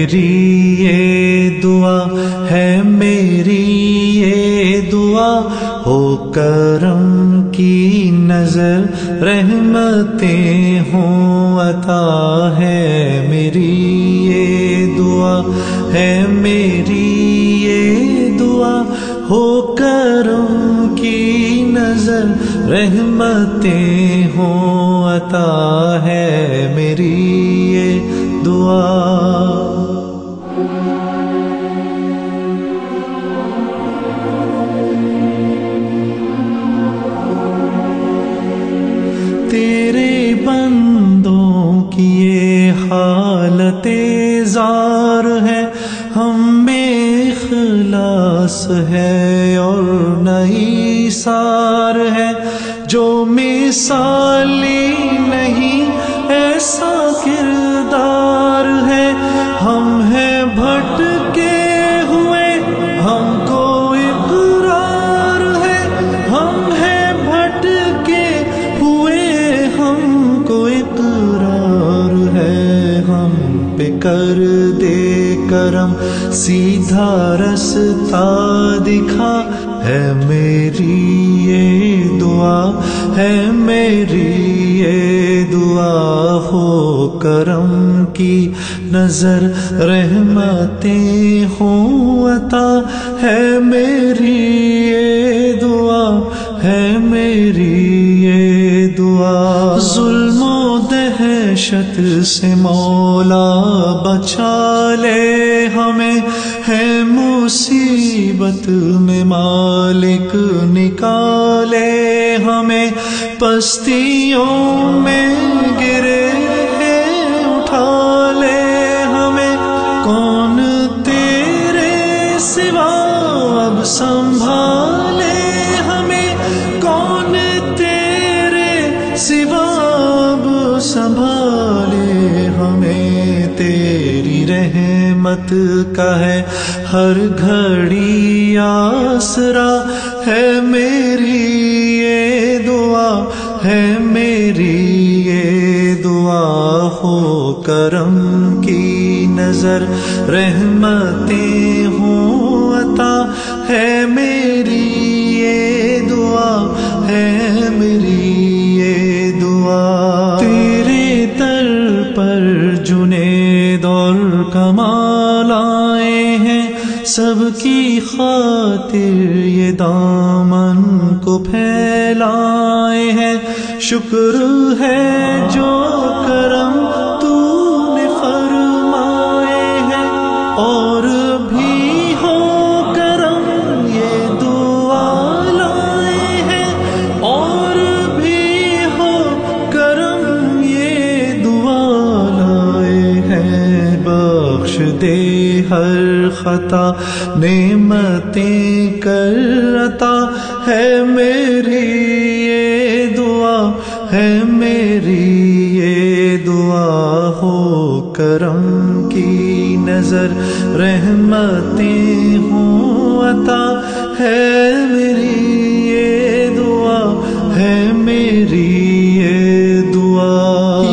میری یہ دعا ہے میری یہ دعا ہو کرم کی نظر رحمتیں ہوں عطا ہے میری یہ دعا ہے میری یہ دعا ہو کرم کی نظر رحمتیں ہوں عطا ہے میری یہ دعا. تیرے بندوں کی یہ حالت زار ہے ہم میں اخلاص ہے اور نئی سار ہے جو مثالی نہیں ایسا کردار ہے ہم ہیں بھٹکے ہوئے ہم کو اقرار ہے ہم ہیں بھٹکے ہوئے ہم کو اقرار ہے ہم پہ کر دے کرم سیدھا رستہ دکھا ہے میری یہ دعا ہے میری یہ دعا ہو کرم کی نظر رحمتیں ہوں عطا ہے میری یہ دعا ہے میری یہ دعا. ظلم و دہشت سے مولا بچا لے ہمیں ہے مصیبت میں مالک نکالے ہمیں پستیوں میں گرے اٹھا لے ہمیں کون تیرے سوا اب سنبھالے ہمیں کون تیرے سوا اب سنبھالے ہمیں تیری رحمت کا ہے ہر گھڑی آسرا ہے میری یہ دعا ہے میری یہ دعا ہو کرم کی نظر رحمتیں ہوں عطا ہے میری یہ دعا ہے میری یہ دعا. تیرے در پر جنید اور کمال آئے ہیں سب کی خاطر یہ دامن کو پھیلائے ہیں شکر ہے جو کرم تو نے فرمائے ہیں اور بھی ہو کرم یہ دعا لائے ہیں اور بھی ہو کرم یہ دعا لائے ہیں. بخش دے ہر خطا نعمتیں کر عطا ہے میری یہ دعا ہے میری یہ دعا ہو کرم کی نظر رحمتیں ہوں عطا ہے میری یہ دعا ہے میری یہ دعا.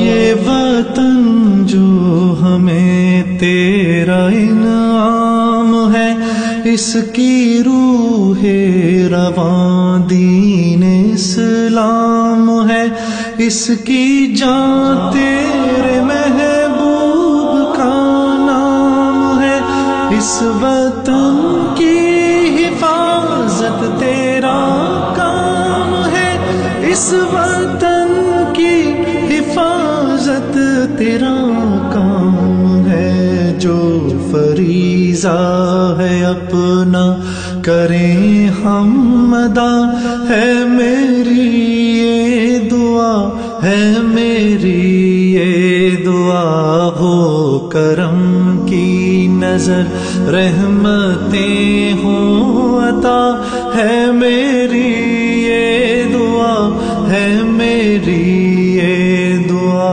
یہ وطن جو ہمیں تیرا انعام ہے اس کی روح رواں دین اسلام ہے اس کی جان تیرے محبوب کا نام ہے اس وطن کی حفاظت تیرا کام ہے اس وطن کی حفاظت تیرا کام ہے جو فریضہ ہے اپنا کریں ہم ادا ہے میری یہ دعا ہے میری یہ دعا ہو کرم کی نظر رحمتیں ہوں عطا ہے میری یہ دعا ہے میری یہ دعا.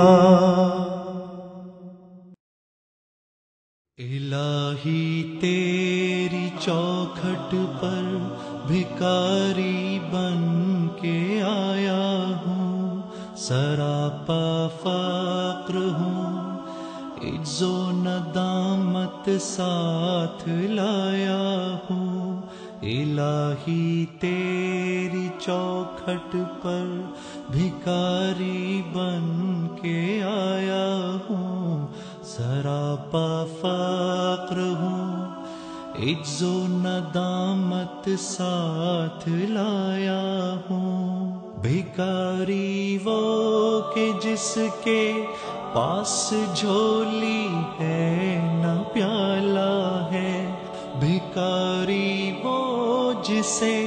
الہی تیری چوکھٹ پر بھکاری بن کے آیا ہوں سراپا فقر ہوں عجز و ندامت ساتھ لایا ہوں، الہی تیری چوکھٹ پر بھکاری بن کے آیا ہوں، سراپا فقر ہوں، عجز و ندامت ساتھ لایا ہوں، بھکاری وہ کہ جس کے پاس جھولی ہے نہ پیالہ ہے، بھکاری وہ جسے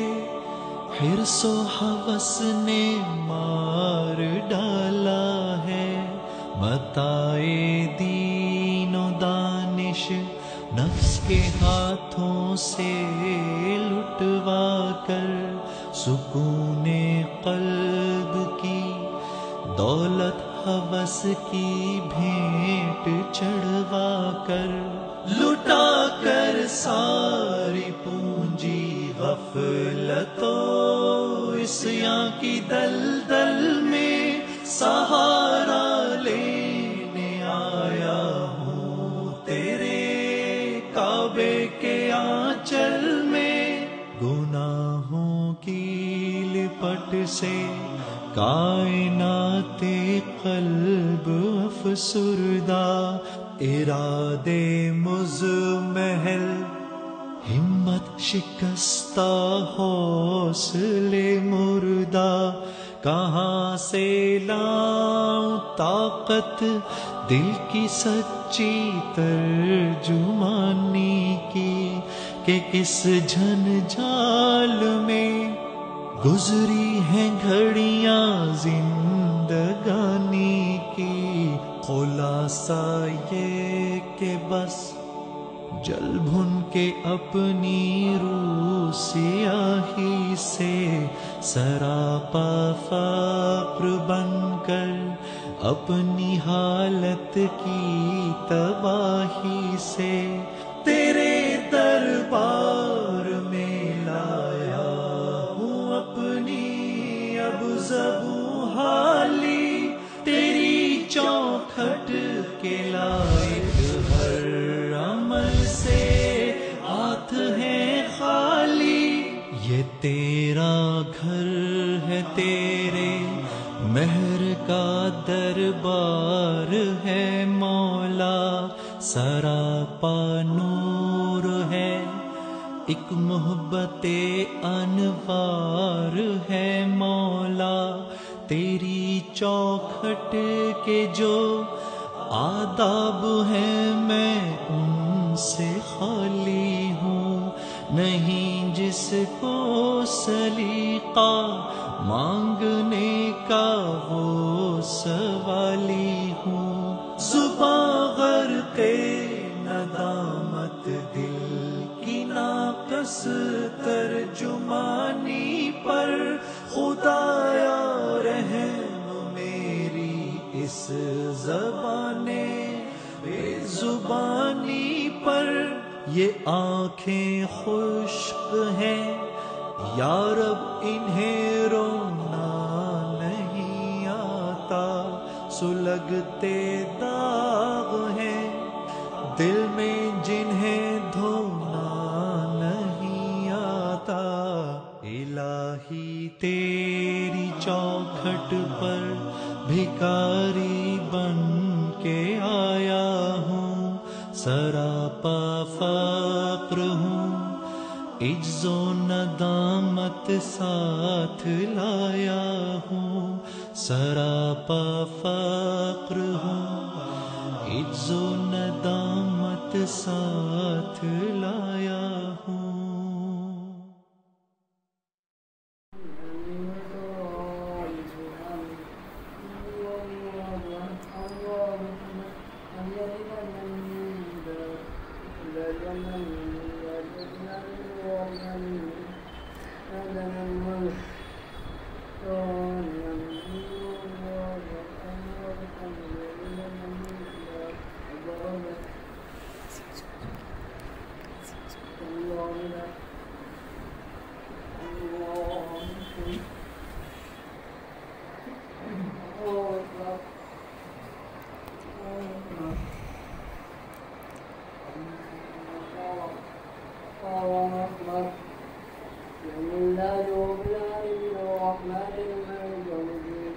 حرص و ہوس نے مار ڈالا ہے، متائے دین و دانش نفس کے ہاتھوں سے لٹوا کر، سکون قلب کی دولت ہوس کی بھیٹ چڑھوا کر، لٹا کر ساری پونجی غفلت و عصیاں کی دلدل میں سہارا لینے آیا ہوں، تیرے کعبے کے آنچل میں، گناہوں کی لپٹ سے کائنات قلب افسردہ، ارادے مزمحل ہمت شکستہ حوصلے مردہ، کہاں سے لاؤں طاقت دل کی سچی ترجمانی کی، کہ کس جھنجھال میں گزری ہیں گھڑیاں زندگانی کی، خلاصہ یہ کہ بس جل بھن کے اپنی روح سیاہی سے، سراپا فقر بن کر اپنی حالت کی تباہی سے، تیرے دربار میں لایا ہوں اپنی اب زبوں حالی، تیری چوکھٹ کے لائق ہر عمل سے ہاتھ ہے خالی، یہ تیرا گھر ہے، تیرے مہر کا دربار ہے مولا، سراپا نور ہے، ایک محبت انوار ہے مولا، تیری چوکھٹ کے جو آداب ہیں میں ان سے خالی ہوں، نہیں جس کو سلیقہ مانگنے کا وہ سوالی ہوں، زباں غرق ندامت دل کی ناقص ترجمانی پر، خدایا رحم میری اس زبان بے زبانی پر، یہ آنکھیں خشک ہیں یا رب انہیں رونا نہیں آتا، سلگتے داغ ہیں دل میں جنہیں دھونا نہیں آتا، الہی تیری چوکھٹ پر بھکاری بن کے آیا ہوں، سراپا فقر ہوں، عجز و ندامت ساتھ لایا ہوں، سراپا فقر ہوں، عجز و ندامت ساتھ لایا ہوں۔ اللہ لله رب العالمين الرحمن الرحيم يوم الدين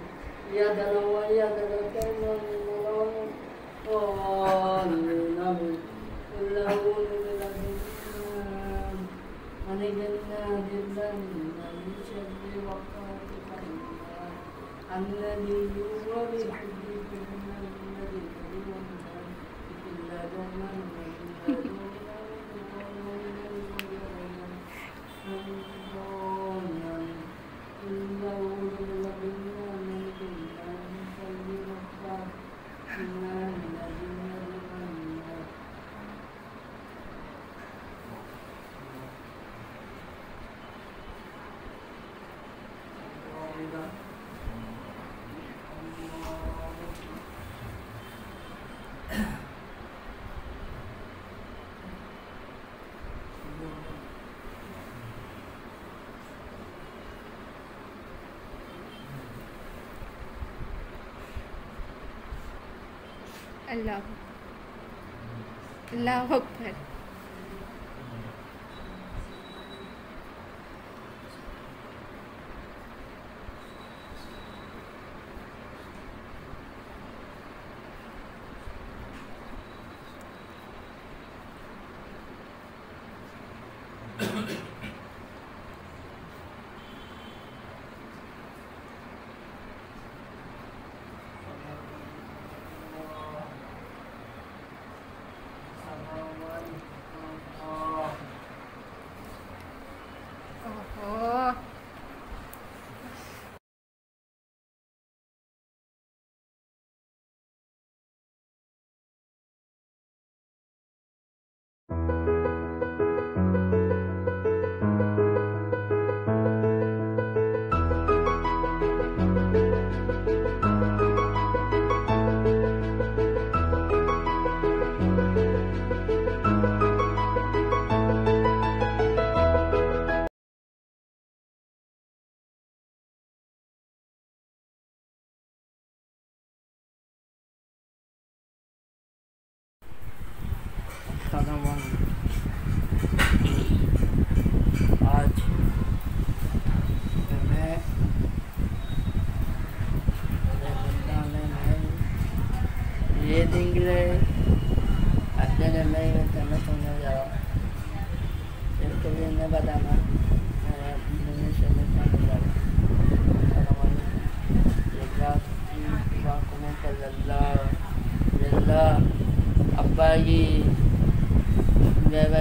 إياك نعبد وإياك نستعين آمين آمين قل أعوذ برب الناس ملك الناس إله الناس من شر وسواس الناس الذي يوسوس في صدور الناس بسم الله الرحمن الرحيم اللہ اکبر آج میں یہ دن کے لیے اپنے میں کرنا سننے جا رہا ہوں اس کو بھی نہیں بتانا میں اپنے سے کرنے جا رہا ہوں ابا کی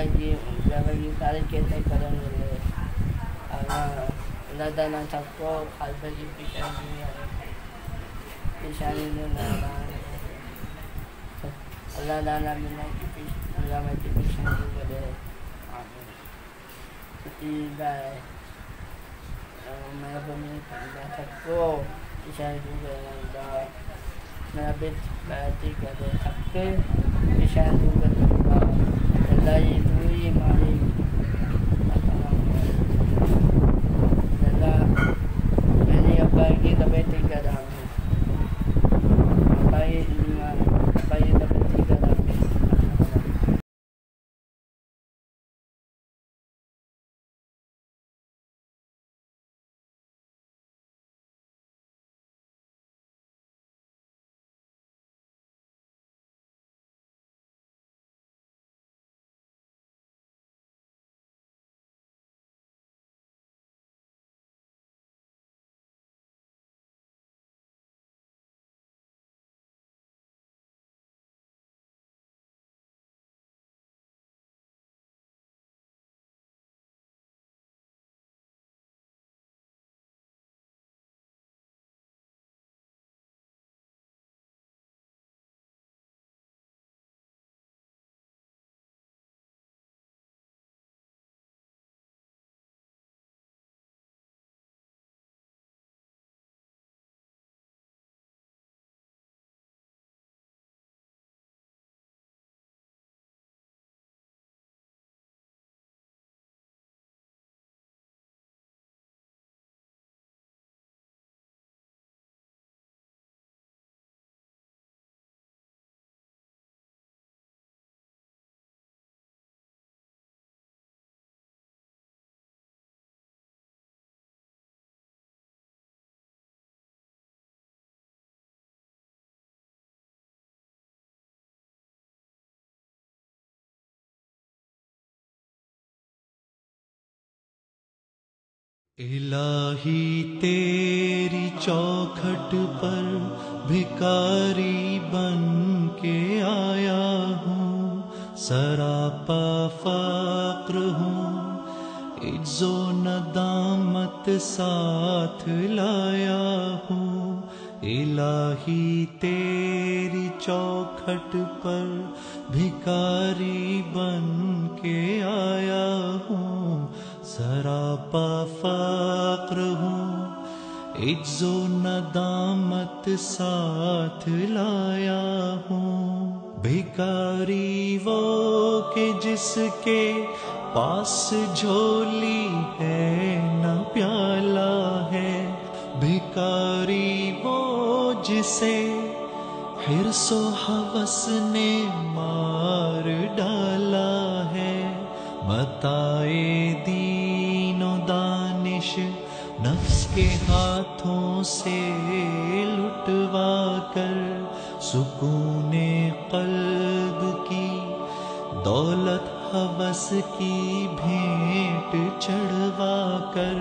کی سارے کیسے کریں گے اللہ تعالیٰ سب کو خالصہ کی پیشانی اللہ تعالیٰ ملنا کی اللہ کی پیشانی کرے میرا بنی سب کو پیشانی کرے میرا بیٹ بیٹھی کرے سب کے پیشانی کرے اللہ یہ دوری ہماری اللہ میری ابا کی طبیعت ٹھیک کر رہا ہوں ابا یہ طبیعت ٹھیک کر رہا ہوں الہی تیری چوکھٹ پر بھکاری بن کے آیا ہوں، سراپا فقر ہوں، عجز و ندامت ساتھ لایا ہوں۔ الہی تیری چوکھٹ پر بھکاری بن کے آیا ہوں، سراپا فقر ہوں، عجز و ندامت ساتھ لایا ہوں۔ بھکاری وہ کہ جس کے پاس جھولی ہے نہ پیالہ ہے، بھکاری وہ جسے حرص و ہوس نے مار ڈالا ہے۔ متاع دین و دانش نفس کے ہاتھوں سے لٹوا کر، سکون قلب کی دولت ہوس کی بھینٹ چڑھوا کر،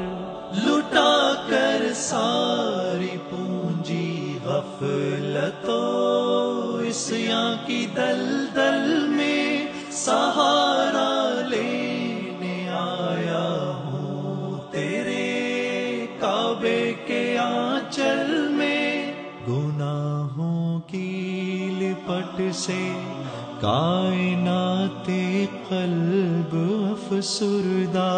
لٹا کر ساری پونجی غفلت و عصیاں کی دلدل میں سہارا لینے آیا ہوں تیرے کعبے کے آنچل میں۔ گناہوں کی لپٹ سے کائنات قلب افسردہ،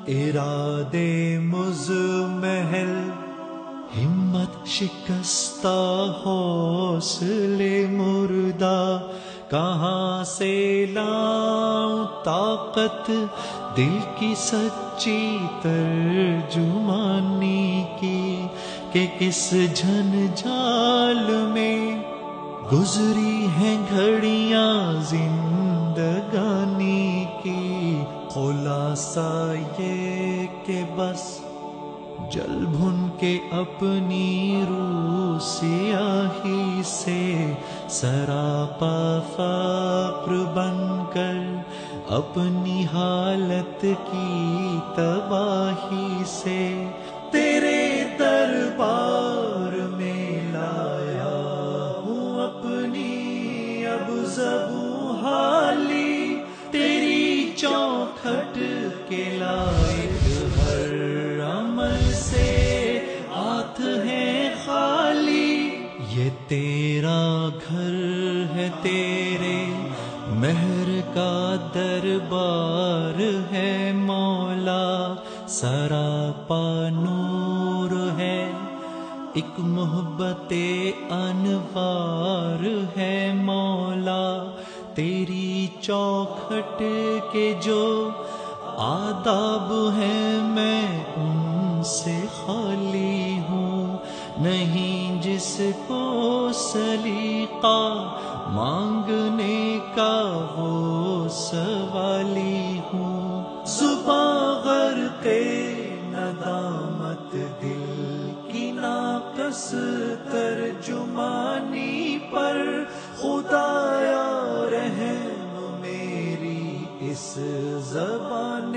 ارادے مزمحل ہمت شکستہ حوصلے مردہ، کہاں سے لاؤں طاقت دل کی سچی ترجمانی کی، کہ کس جھنجھال میں گزری ہیں گھڑیاں زندگانی کی۔ خلاصہ یہ کہ بس جل بھن کے اپنی روح سیاہی سے، سراپا فقر بن کر اپنی حالت کی تباہی سے، تیرے دربار میں لایا ہوں اپنی اب زبوں حالی، تیری چوکھٹ کے لائق ہر عمل سے ہاتھ ہے خالی۔ یہ تیرا گھر ہے، تیرے مہر کا دربار ہے مولا، سراپا نور ہے، ایک محبت انوار ہے مولا۔ تیری چوکھٹ کے جو آداب ہیں میں ان سے خالی ہوں، نہیں جس کو سلیقہ مانگنے کا وہ سوالی ہوں۔ زباں غرق ندامت دل کی ناقص ترجمانی پر، خدایا رحم میری اس زبان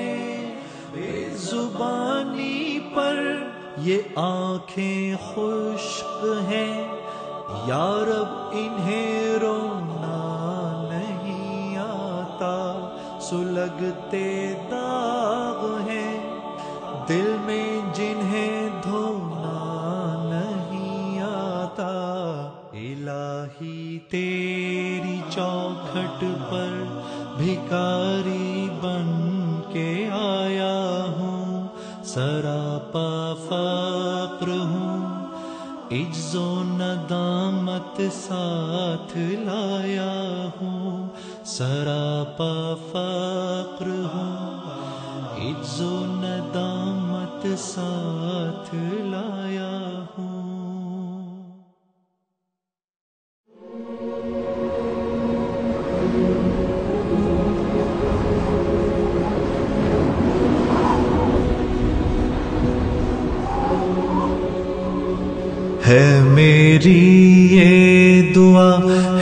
بے زبانی پر۔ یہ آنکھیں خشک ہیں یا رب انہیں رونا نہیں آتا، سلگتے داغ ہیں دل میں جنہیں دھونا نہیں آتا۔ الہی تیری چوکھٹ پر بھکاری بن کے آیا ہوں، سراپا فقر ہوں، عجز و ندامت ساتھ لایا ہوں، سراپا فقر ہوں، عجز و ندامت ساتھ لایا ہوں۔ ہے میری یہ دعا،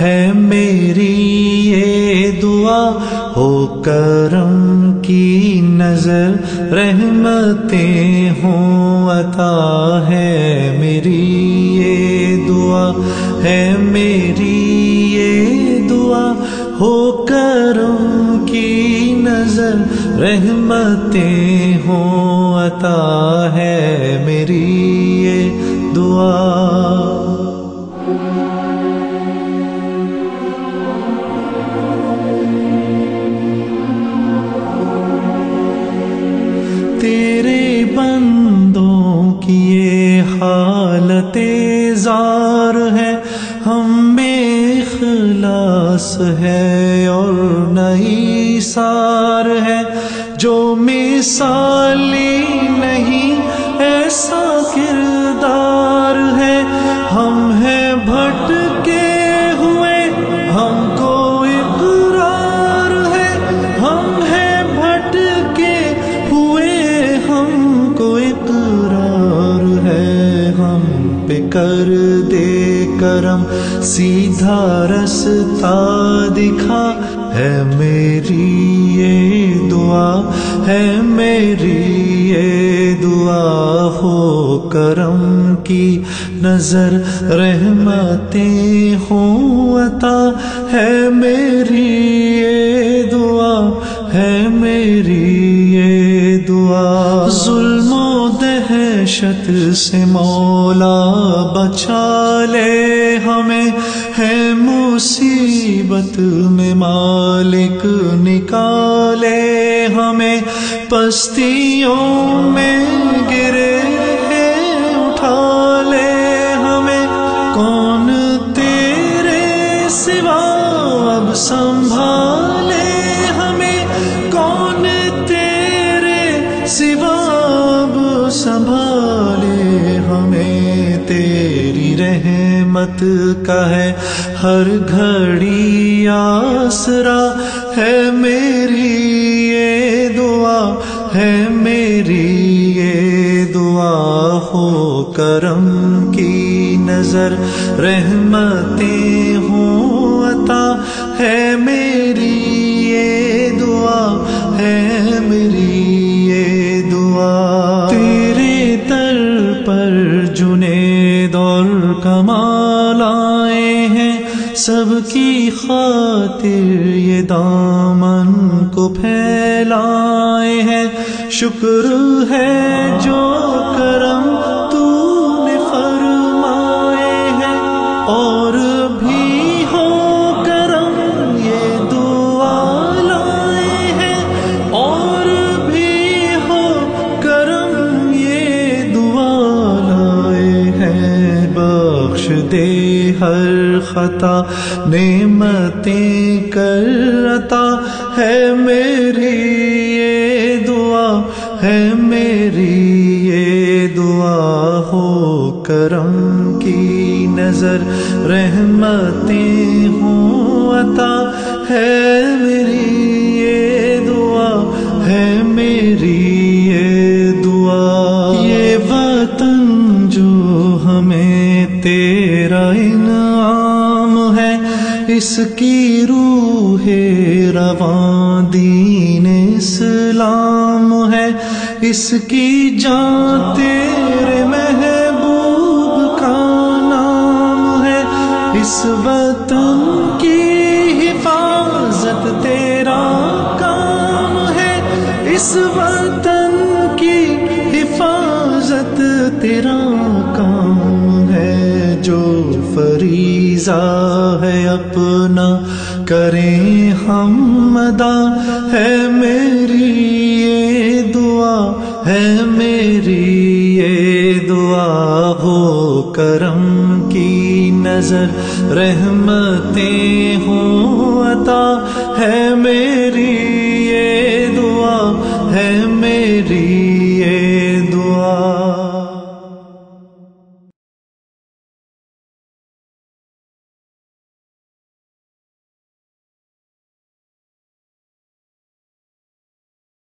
ہے میری یہ دعا، ہو کرم کی نظر رحمتیں ہوں عطا ہے میری یہ دعا ہے میری یہ دعا ہو کرم کی نظر رحمتیں ہوں عطا ہے میری یہ دعا. تیرے بندوں کی یہ حالت زار ہے ہم میں اخلاص ہے اور نئی سار ہے جو مثالی نہیں ایسا کردار ہے ہم ہیں بھٹکے ہوئے ہم کو اقرار ہے ہم ہیں بھٹکے ہوئے ہم کو اقرار ہے ہم پہ کر دے کرم سیدھا رستہ دکھا ہے میری یہ دعا ہے میری یہ دعا ہو کرم کی نظر رحمتیں ہوں عطا ہے میری یہ دعا ہے میری یہ دعا. ظلم و دہشت سے مولا بچا لے ہمیں ہے مصیبت میں مالک نکالے ہمیں پستیوں میں گرے اٹھا لے ہمیں کون تیرے سوا اب سنبھالے ہمیں کون تیرے سوا اب سنبھالے ہمیں تیری رحمت کا ہے ہر گھڑی آسرا ہے میری یہ دعا ہے میری یہ دعا ہو کرم کی نظر رحمتیں ہوں عطا ہے میری یہ دعا ہے میری یہ دعا. تیرے در پر جنید اور کمال آئے ہیں سب کی خاطر یہ دامن کو پھیلائے ہیں شکر ہے جو کرم تو نے فرمائے ہیں اور بھی ہو کرم یہ دعا لائے ہیں اور بھی ہو کرم یہ دعا لائے ہیں. بخش دے ہر خطا نعمتیں کر عطا ہے میری یہ دعا ہے میری یہ دعا ہو کرم کی نظر رحمتیں ہوں عطا ہے میری یہ دعا ہے میری یہ دعا. یہ وطن جو ہمیں تیرا انعام ہے اس کی روح رواں دین اسلام ہے اس کی جان تیرے محبوب کا نام ہے اس وطن کی حفاظت تیرا کام ہے اس وطن کی حفاظت تیرا کام ہے جو فریضہ ہے اپنا کریں ہم ادا ہے میری یہ دعا ہے میری یہ دعا ہو کرم کی نظر رحمتیں ہوں عطا ہے میری یہ دعا ہے میری